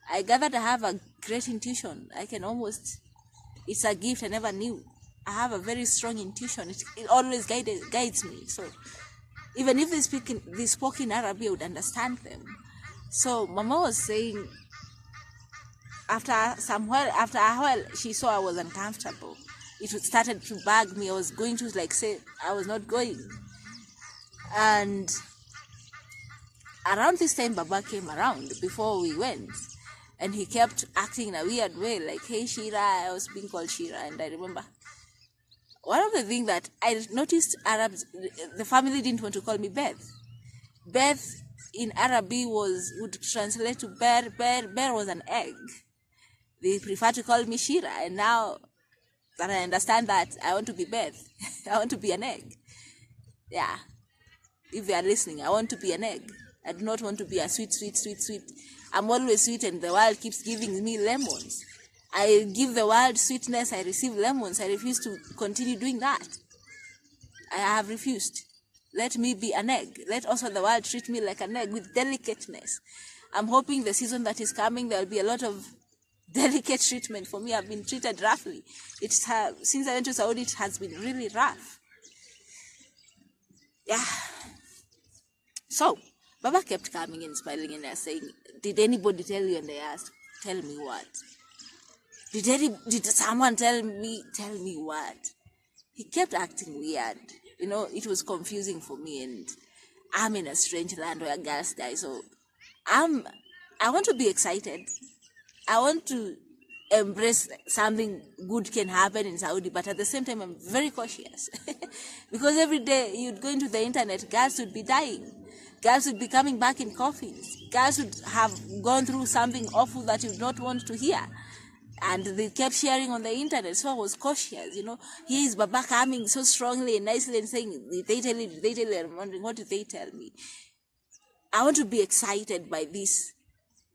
Speaker 1: I gathered I have a great intuition. It's a gift I never knew. I have a very strong intuition. It always guides me. So even if they spoke in Arabic, I would understand them. So Mama was saying, after a while, she saw I was uncomfortable. It started to bug me. I was going to say I was not going. And around this time, Baba came around before we went. And he kept acting in a weird way, like, hey, Shira. I was being called Shira. And I remember one of the things that I noticed, Arabs, the family didn't want to call me Beth. Beth in Arabic would translate to bear. Bear was an egg. They prefer to call me Shira. And now that I understand that, I want to be Beth. I want to be an egg. Yeah. If you are listening, I want to be an egg. I do not want to be a sweet. I'm always sweet and the world keeps giving me lemons. I give the world sweetness, I receive lemons. I refuse to continue doing that. I have refused. Let me be an egg. Let also the world treat me like an egg with delicateness. I'm hoping the season that is coming, there will be a lot of delicate treatment for me. I've been treated roughly. Since I went to Saudi, it has been really rough. Yeah. So, Baba kept coming and smiling and saying, did anybody tell you? And I asked, tell me what? Did someone tell me what? He kept acting weird. It was confusing for me, and I'm in a strange land where girls die. So I want to be excited. I want to embrace something good can happen in Saudi, but at the same time, I'm very cautious. Because every day you'd go into the internet, girls would be dying. Girls would be coming back in coffins. Girls would have gone through something awful that you don't want to hear. And they kept sharing on the internet, so I was cautious, Here is Baba coming so strongly and nicely and saying, did they tell you? I'm wondering, what did they tell me? I want to be excited by this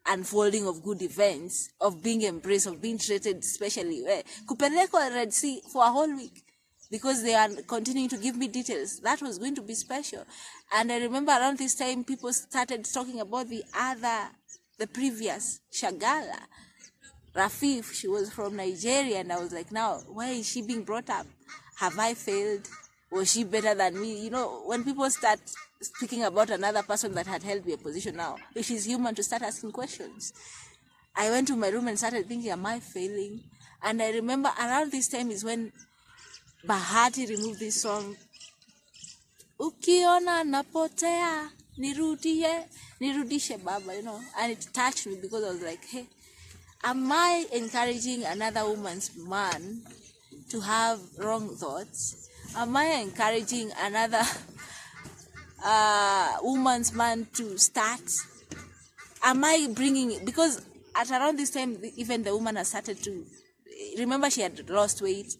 Speaker 1: unfolding of good events, of being embraced, of being treated specially. Kupeleko Redsea for a whole week, because they are continuing to give me details. That was going to be special. And I remember around this time, people started talking about the previous Shagala. Rafif, she was from Nigeria, and I was like, now, why is she being brought up? Have I failed? Was she better than me? When people start speaking about another person that had held me a position now, it is human to start asking questions. I went to my room and started thinking, am I failing? And I remember around this time is when Bahati removed this song, Ukiona napotea, nirudishe baba, and it touched me because I was like, hey, am I encouraging another woman's man to have wrong thoughts? Am I encouraging another woman's man to start? Am I bringing, because at around this time, even the woman has started to, remember she had lost weight.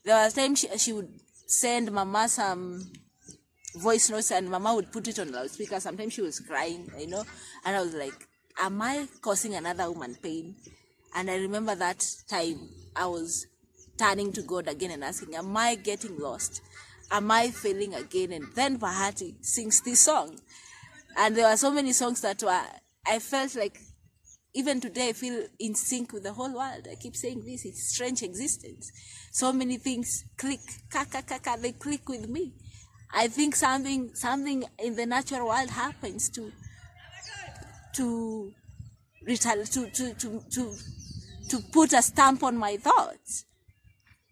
Speaker 1: There was time she would send Mama some voice notes and Mama would put it on loudspeaker. Sometimes she was crying, and I was like, am I causing another woman pain? And I remember that time I was turning to God again and asking, am I getting lost? Am I failing again? And then Bahati sings this song. And there were so many songs that I felt like, even today I feel in sync with the whole world. I keep saying this, it's strange existence. So many things click, they click with me. I think something in the natural world happens to put a stamp on my thoughts.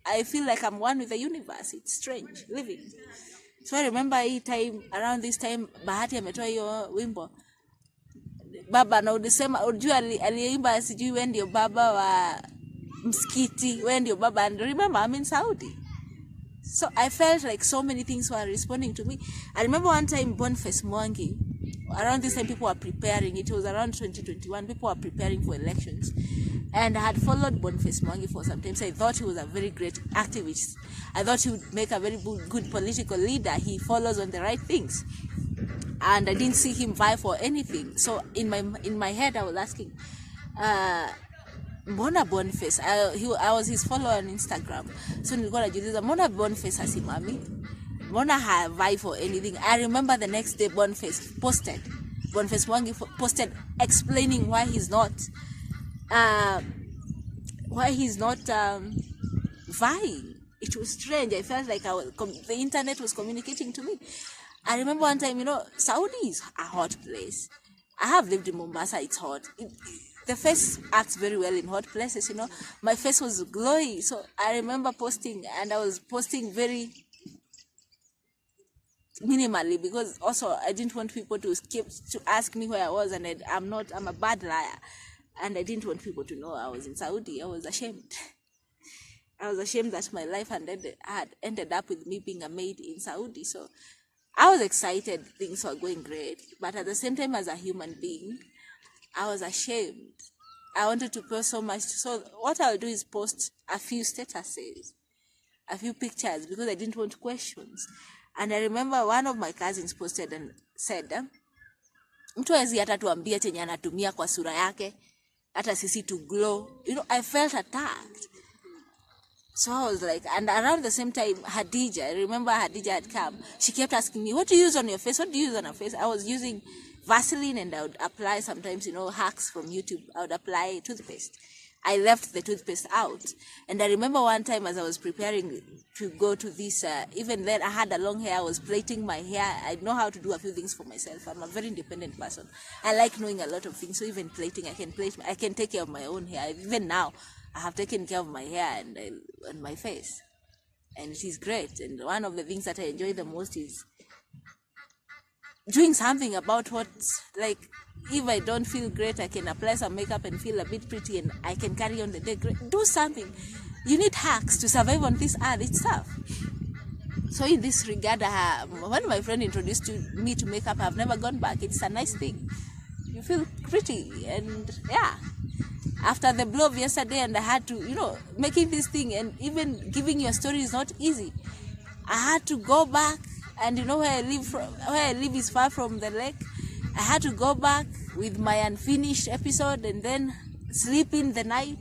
Speaker 1: I feel like I'm one with the universe. It's strange living. So I remember around this time Bahati ametoa hiyo wimbo baba, na unajua aliimba sijui wewe ndio baba wa msikiti, wewe ndio baba. And remember, I'm in Saudi. So I felt like so many things were responding to me. I remember one time Boniface Mwangi, around this time people were preparing, it was around 2021, people were preparing for elections. And I had followed Boniface Mwangi for some time, so I thought he was a very great activist. I thought he would make a very good political leader. He follows on the right things. And I didn't see him vie for anything. So in my head, I was asking, mbona Boniface, I was his follower on Instagram, so nilikuwa najiuliza mbona Boniface hasimami, mbona havai for anything. I remember the next day Boniface Mwangi posted explaining why he's not vying. It was strange. I felt like the internet was communicating to me. I remember one time, Saudi is a hot place. I have lived in Mombasa. It's hot. The face acts very well in hot places, My face was glowy. So I remember posting, and I was posting very minimally, because also I didn't want people to ask me where I was, and I'm a bad liar. And I didn't want people to know I was in Saudi. I was ashamed. I was ashamed that my life had ended up with me being a maid in Saudi. So I was excited. Things were going great. But at the same time, as a human being, I was ashamed. I wanted to post so much. So what I'll do is post a few statuses, a few pictures, because I didn't want questions. And I remember one of my cousins posted and said, mtu hawezi hata tuambia chenye anatumia kwa sura yake, hata sisi to glow. I felt attacked. So I was like, and around the same time, Hadija, I remember Hadija had come. She kept asking me, what do you use on your face? What do you use on your face? I was using Vaseline, and I would apply sometimes, hacks from YouTube. I would apply toothpaste. I left the toothpaste out. And I remember one time as I was preparing to go to this, even then I had a long hair, I was plaiting my hair. I know how to do a few things for myself. I'm a very independent person. I like knowing a lot of things. So even plaiting, I can take care of my own hair. Even now, I have taken care of my hair and my face. And it is great. And one of the things that I enjoy the most is doing something about if I don't feel great, I can apply some makeup and feel a bit pretty, and I can carry on the day. Do something. You need hacks to survive on this earth. It's tough. So in this regard, when my friend introduced me to makeup, I've never gone back. It's a nice thing. You feel pretty, and yeah. After the blow of yesterday, and I had to, making this thing and even giving your story is not easy. I had to go back, and where I live is far from the lake. I had to go back with my unfinished episode and then sleep in the night.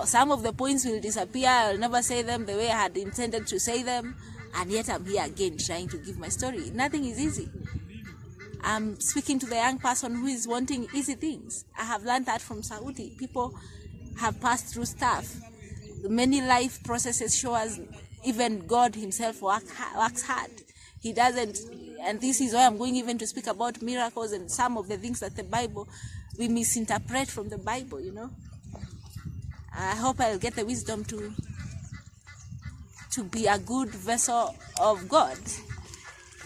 Speaker 1: Some of the points will disappear. I'll never say them the way I had intended to say them. And yet I'm here again trying to give my story. Nothing is easy. I'm speaking to the young person who is wanting easy things. I have learned that from Saudi. People have passed through stuff. Many life processes show us even God himself works hard. He doesn't, and this is why I'm going even to speak about miracles and some of the things that we misinterpret from the Bible, I hope I'll get the wisdom to be a good vessel of God,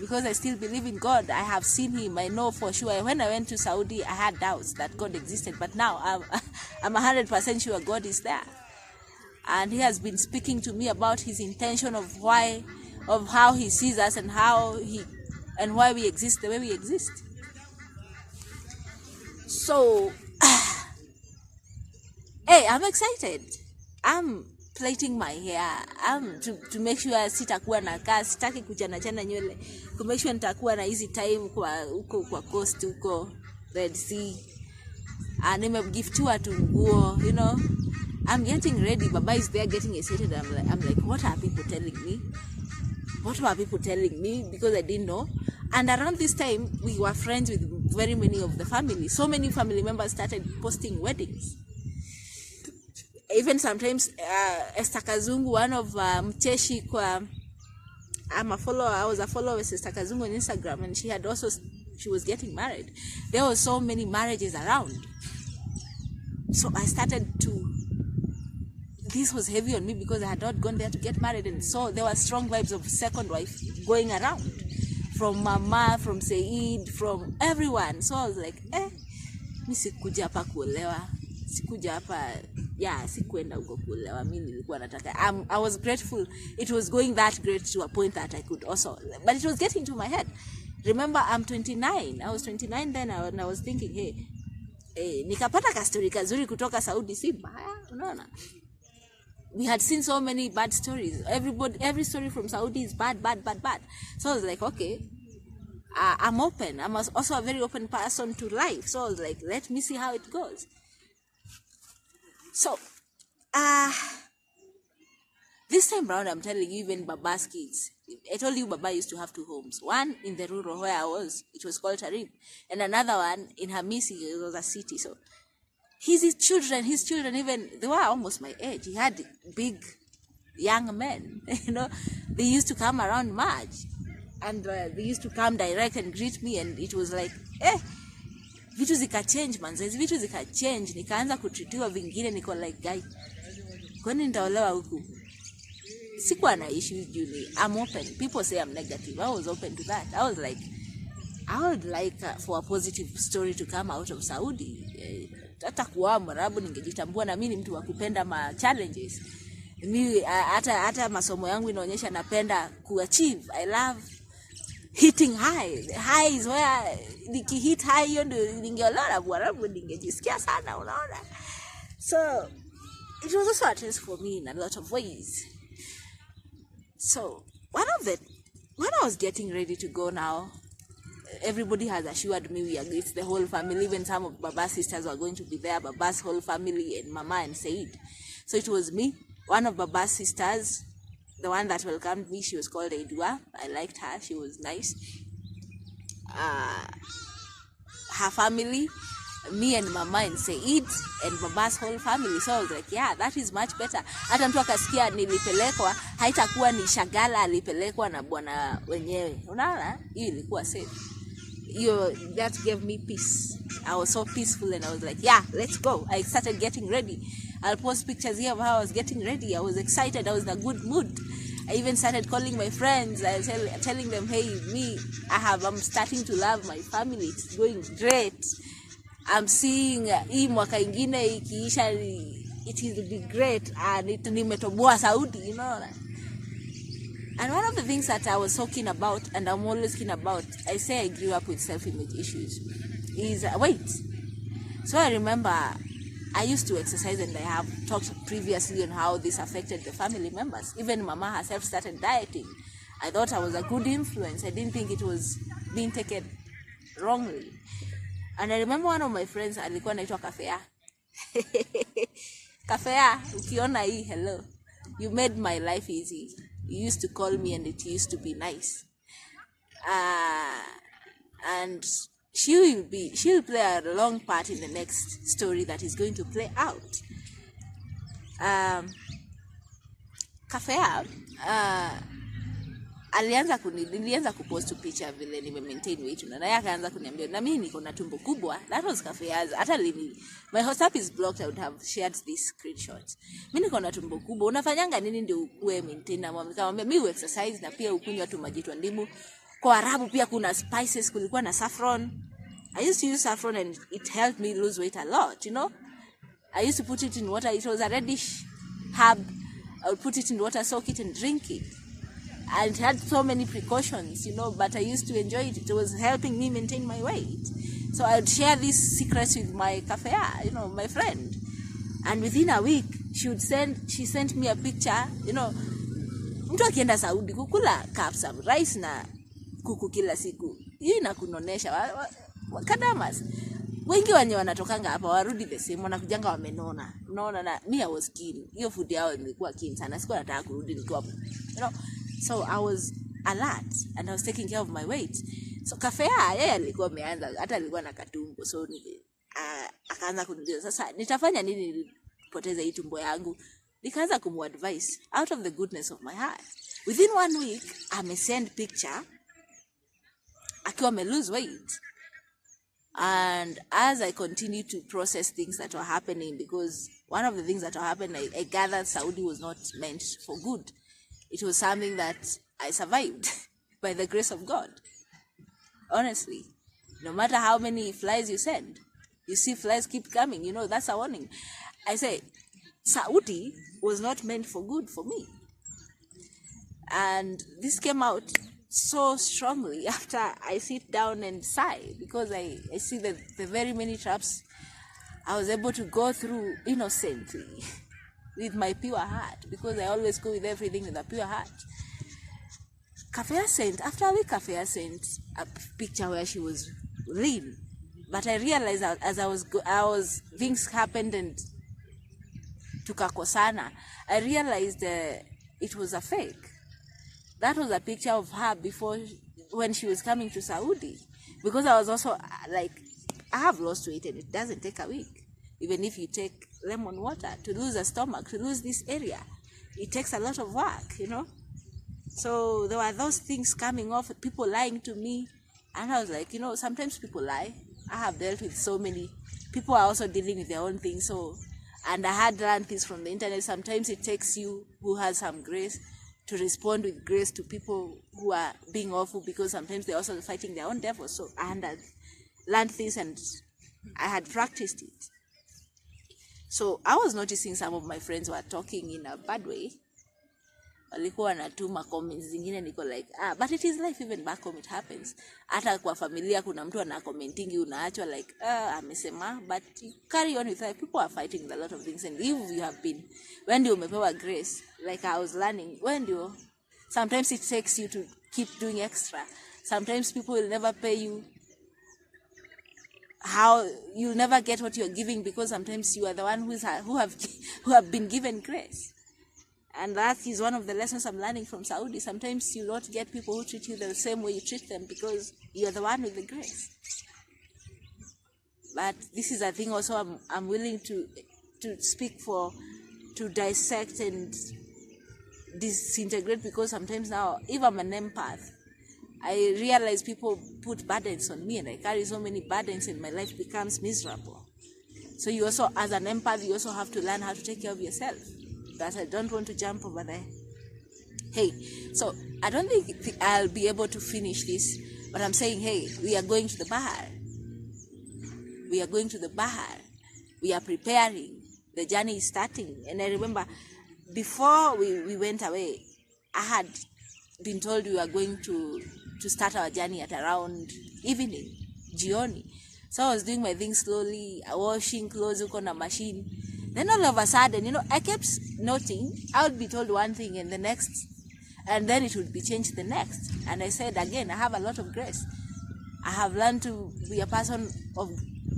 Speaker 1: because I still believe in God. I have seen him. I know for sure. When I went to Saudi, I had doubts that God existed, but now I'm 100% sure God is there. And he has been speaking to me about his intention of how he sees us and why we exist the way we exist. So, hey, I'm excited. I'm plaiting my hair. I'm to make sure sitakuwa na kazi, sitaki kuchana nywele. To make sure nitakuwa na easy time kwa coast huko Redsea. And nimegiftiwa tu nguo, I'm getting ready. Baba is there getting excited. I'm like, what are people telling me? What were people telling me? Because I didn't know. And around this time, we were friends with very many of the family. So many family members started posting weddings. Even sometimes, Esther Kazungu, one of Mcheshi kwa, I was a follower of Esther Kazungu on Instagram, and she was getting married. There were so many marriages around. So I started this was heavy on me because I had not gone there to get married, and so there were strong vibes of second wife going around from Mama, from Said, from everyone. So I was like, mi sikuja hapa kuolewa, sikuenda huko kuolewa, mimi nilikuwa nataka. I was grateful. It was going that great to a point that I could also, but it was getting to my head. Remember, I'm 29. I was 29 then, and I was thinking, nikapata kastori kazuri kutoka Saudi si mbaya, unaona. We had seen so many bad stories. Every story from Saudi is bad. So I was like, okay, I'm open. I'm also a very open person to life. So I was like, let me see how it goes. So, this time round, I'm telling you, even Baba's kids. I told you Baba used to have 2 homes. One in the rural where I was, it was called Tarib. And another one in Hamisi, it was a city. So his children, even, they were almost my age. He had big, young men, They used to come around March. And they used to come direct and greet me. And it was like, vitu zikachange manzezi, vitu zikachange. Nikaanza kutritiwa vingine, niko like, guy, kwani nitaolewa huku? Sikuwa na issues, Julie. I'm open. People say I'm negative. I was open to that. I was like, I would like for a positive story to come out of Saudi. Hata kuwa Mwarabu ningejitambua na mimi ni mtu wa kupenda ma challenges. Mimi hata masomo yangu inaonyesha napenda kuachieve. I love hitting high. The high is where nikihit high hiyo ndio ningeolewa Mwarabu, ningejisikia sana, unaona. So it was also a test for me in a lot of ways. So when I was getting ready to go now, everybody has assured me we are great. The whole family, even some of Baba's sisters were going to be there, Baba's whole family and Mama and Said. So it was me, one of Baba's sisters, the one that welcomed me. She was called Edua. I liked her. She was nice. Her family, me and Mama and Said and Baba's whole family. So I was like, yeah, that is much better. Hata mtu akasikia nilipelekwa, haitakuwa ni Shagala alipelekwa na bwana wenyewe. Unaona? Hiyo ilikuwa safe. That gave me peace. I was so peaceful and I was like, yeah, let's go. I started getting ready. I'll post pictures here of how I was getting ready. I was excited. I was in a good mood. I even started calling my friends. I was telling them, hey, I'm starting to love my family. It's going great. I'm seeing hii mwaka ingine ikiisha, it will be great, and nimetoboa Saudi, And one of the things that I was talking about, and I'm always talking about, I say I grew up with self-image issues, is weight. So I remember I used to exercise, and I have talked previously on how this affected the family members. Even Mama herself started dieting. I thought I was a good influence. I didn't think it was being taken wrongly. And I remember one of my friends alikuwa anaitwa Kafea. Kafea, ukiona hii, hello. You made my life easy. You used to call me and it used to be nice. And she'll play a long part in the next story that is going to play out. Kafea, nilianza kupost picha vile nime maintain weight, na yeye akaanza kuniambia na mimi niko na tumbo kubwa. That was Kafea's. Hata my WhatsApp is blocked. I would have shared these screenshots. Mimi niko na tumbo kubwa. Unafanyanga nini ndio ukue maintain? Na mama nikamwambia mimi exercise na pia ukunywa tu maji tu ndimu. Kwa Arabu pia kuna spices, kulikuwa na saffron. I used to use saffron and it helped me lose weight a lot, I used to put it in water. It was a reddish herb. I would put it in water, soak it and drink it. And it had so many precautions, but I used to enjoy it. It was helping me maintain my weight. So I would share these secrets with my Kafea, my friend. And within a week, she sent me a picture, mtu akienda Saudi kukula kapsa, rice na kuku kila siku. Hiyo inakunonesha. Kadamas. Wengi wenye wanatokanga hapa warudi the same, wanakujanga wamenona. Unaona, na me I was keen. Hiyo food yao ilikuwa keen sana. Sikuwa nataka kurudi nikiwa, So I was alert and I was taking care of my weight. So Kafea yeye alikuwa ameanza, hata alikuwa na katumbo. So akaanza kuniuliza, sasa nitafanya nini nipoteze hii tumbo yangu? Nikaanza kumadvise out of the goodness of my heart. Within 1 week, send picture akiwa ame lose weight. And as I continued to process things that were happening, because one of the things that were happening, I gathered Saudi was not meant for good. It was something that I survived by the grace of God. Honestly, no matter how many flies you send, you see flies keep coming, that's a warning. I say, Saudi was not meant for good for me. And this came out so strongly after I sit down and sigh, because I see the very many traps I was able to go through innocently with my pure heart, because I always go with everything with a pure heart. After a week, Kafea sent a picture where she was lean. But I realized as things happened and tukakosana. I realized it was a fake. That was a picture of her before, when she was coming to Saudi. Because I was also like, I have lost weight and it doesn't take a week. Even if you take lemon water to lose a stomach, to lose this area, it takes a lot of work, you know. So there were those things coming off, people lying to me. And I was like, you know, sometimes people lie. I have dealt with so many. People are also dealing with their own things. So, and I had learned this from the internet. Sometimes it takes you who has some grace to respond with grace to people who are being awful, because sometimes they're also fighting their own devils. So I had learned this and I had practiced it. So I was noticing some of my friends were talking in a bad way. Walikuwa wanatuma comments zingine, niko like, but it is life, even back home it happens. Hata kwa familia kuna mtu ana commenting, unaachwa like, amesema, but you carry on with life. People are fighting with a lot of things, and if you have been, when you umepewa grace, like I was learning, when you, sometimes it takes you to keep doing extra. Sometimes people will never pay you. How you never get what you're giving, because sometimes you are the one who have been given grace. And that is one of the lessons I'm learning from Saudi. Sometimes you don't get people who treat you the same way you treat them, because you're the one with the grace. But this is a thing also I'm willing to speak for, to dissect and disintegrate, because sometimes now, if I'm an empath, I realize people put burdens on me, and I carry so many burdens, and my life becomes miserable. So you also, as an empath, you also have to learn how to take care of yourself. But I don't want to jump over there. Hey, so I don't think I'll be able to finish this, but I'm saying, hey, we are going to the Bahar. We are going to the Bahar. We are preparing. The journey is starting. And I remember, before we went away, I had been told we were going to start our journey at around evening, jioni. So I was doing my things slowly, washing clothes, uko na machine. Then all of a sudden, you know, I kept noting, I would be told one thing and the next, and then it would be changed the next. And I said again, I have a lot of grace. I have learned to be a person of,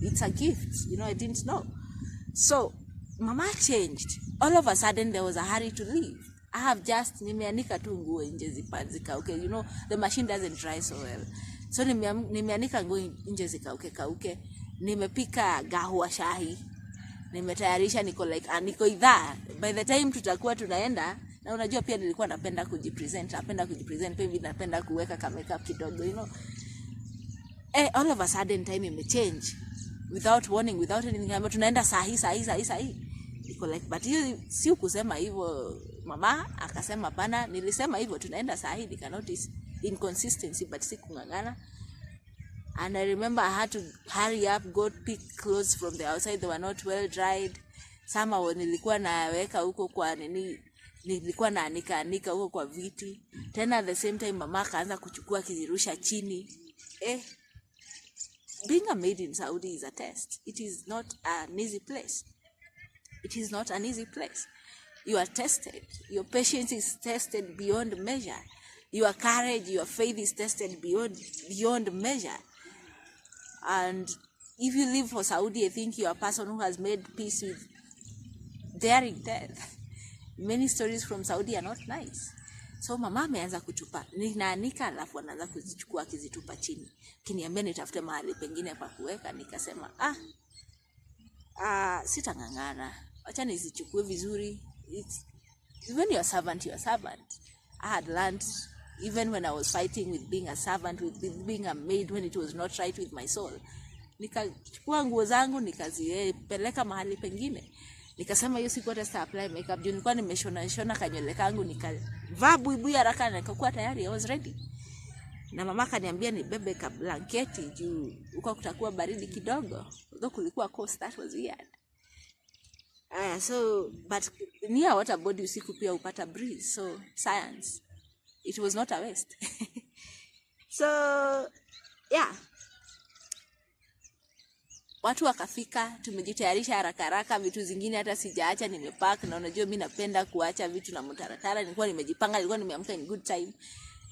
Speaker 1: it's a gift, you know, I didn't know. So, Mama changed. All of a sudden, there was a hurry to leave. I have just, nimeanika tu nguo nje zikauke. You know, the machine doesn't dry so well. So, nimeanika nguo nje zikauke. Nimepika gahua shahi. Nimetayarisha, niko like, niko idhaa. By the time tutakuwa tunaenda, na unajua pia nilikuwa napenda kujipresent, pia napenda kuweka ka makeup kidogo, you know. All of a sudden time imechange. Without warning, without anything, kama tunaenda sahi. Niko like, but hiyo si kusema hivyo mama, akasema pana, nilisema hivyo tunaenda sahi, nika notice inconsistency, but si kungangana. And I remember I had to hurry up, go pick clothes from the outside. They were not well dried. Some nilikuwa naweka huko kwa nilikuwa naanika huko kwa viti. Tena at the same time mama akaanza kuchukua kizirusha chini. Being a maid in Saudi is a test. It is not an easy place. It is not an easy place. You are tested. Your patience is tested beyond measure. Your courage, your faith is tested beyond measure. And if you live for Saudi, I think you are a person who has made peace with daring death. Many stories from Saudi are not nice. So mama ameanza kuchupa. Ninaanika alafu anaanza kuzichukua akizitupa chini. Kiniambia nitafute mahali pengine pa kuweka, nikasema sitangangana. Acha nizichukue vizuri. When you're a servant, you're a servant. I had learned, even when I was fighting with being a servant, with being a maid, when it was not right with my soul. Nikachukua nguo zangu, nikazipeleka mahali pengine. Nikasema hiyo siku hata apply makeup. Juu nilikuwa nimeshona kanywele kangu, nikavaa buibui haraka na nikakuwa tayari, I was ready. Na mama akaniambia nibebe ka blanketi juu huko kutakuwa baridi kidogo. Though kulikuwa cold, that was weird. So, but near water body usiku pia upata breeze. So, science. It was not a waste. So, yeah. Watu wakafika, tumejitayarisha haraka, vitu zingine hata sijaacha nimepack, na unajua mimi napenda kuacha vitu na mtaratara. Nilikuwa nimejipanga, nilikuwa nimeamka in good time.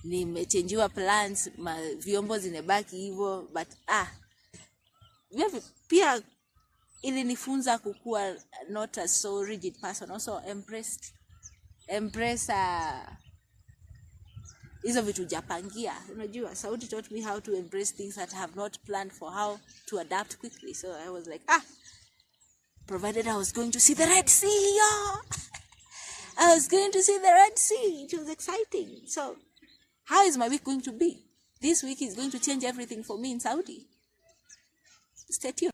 Speaker 1: Nimechangewa plans, vyombo zinebaki hivyo, but pia ilinifunza kukua not a so rigid person, also embrace hizo vitu japangia. Unajua, Sauti taught me how to embrace things that I have not planned for, how to adapt quickly. So I was like, provided I was going to see the Red Sea, I was going to see the Red Sea. It was exciting. So how is my week going to be? This week is going to change everything for me in Saudi. Stay tuned.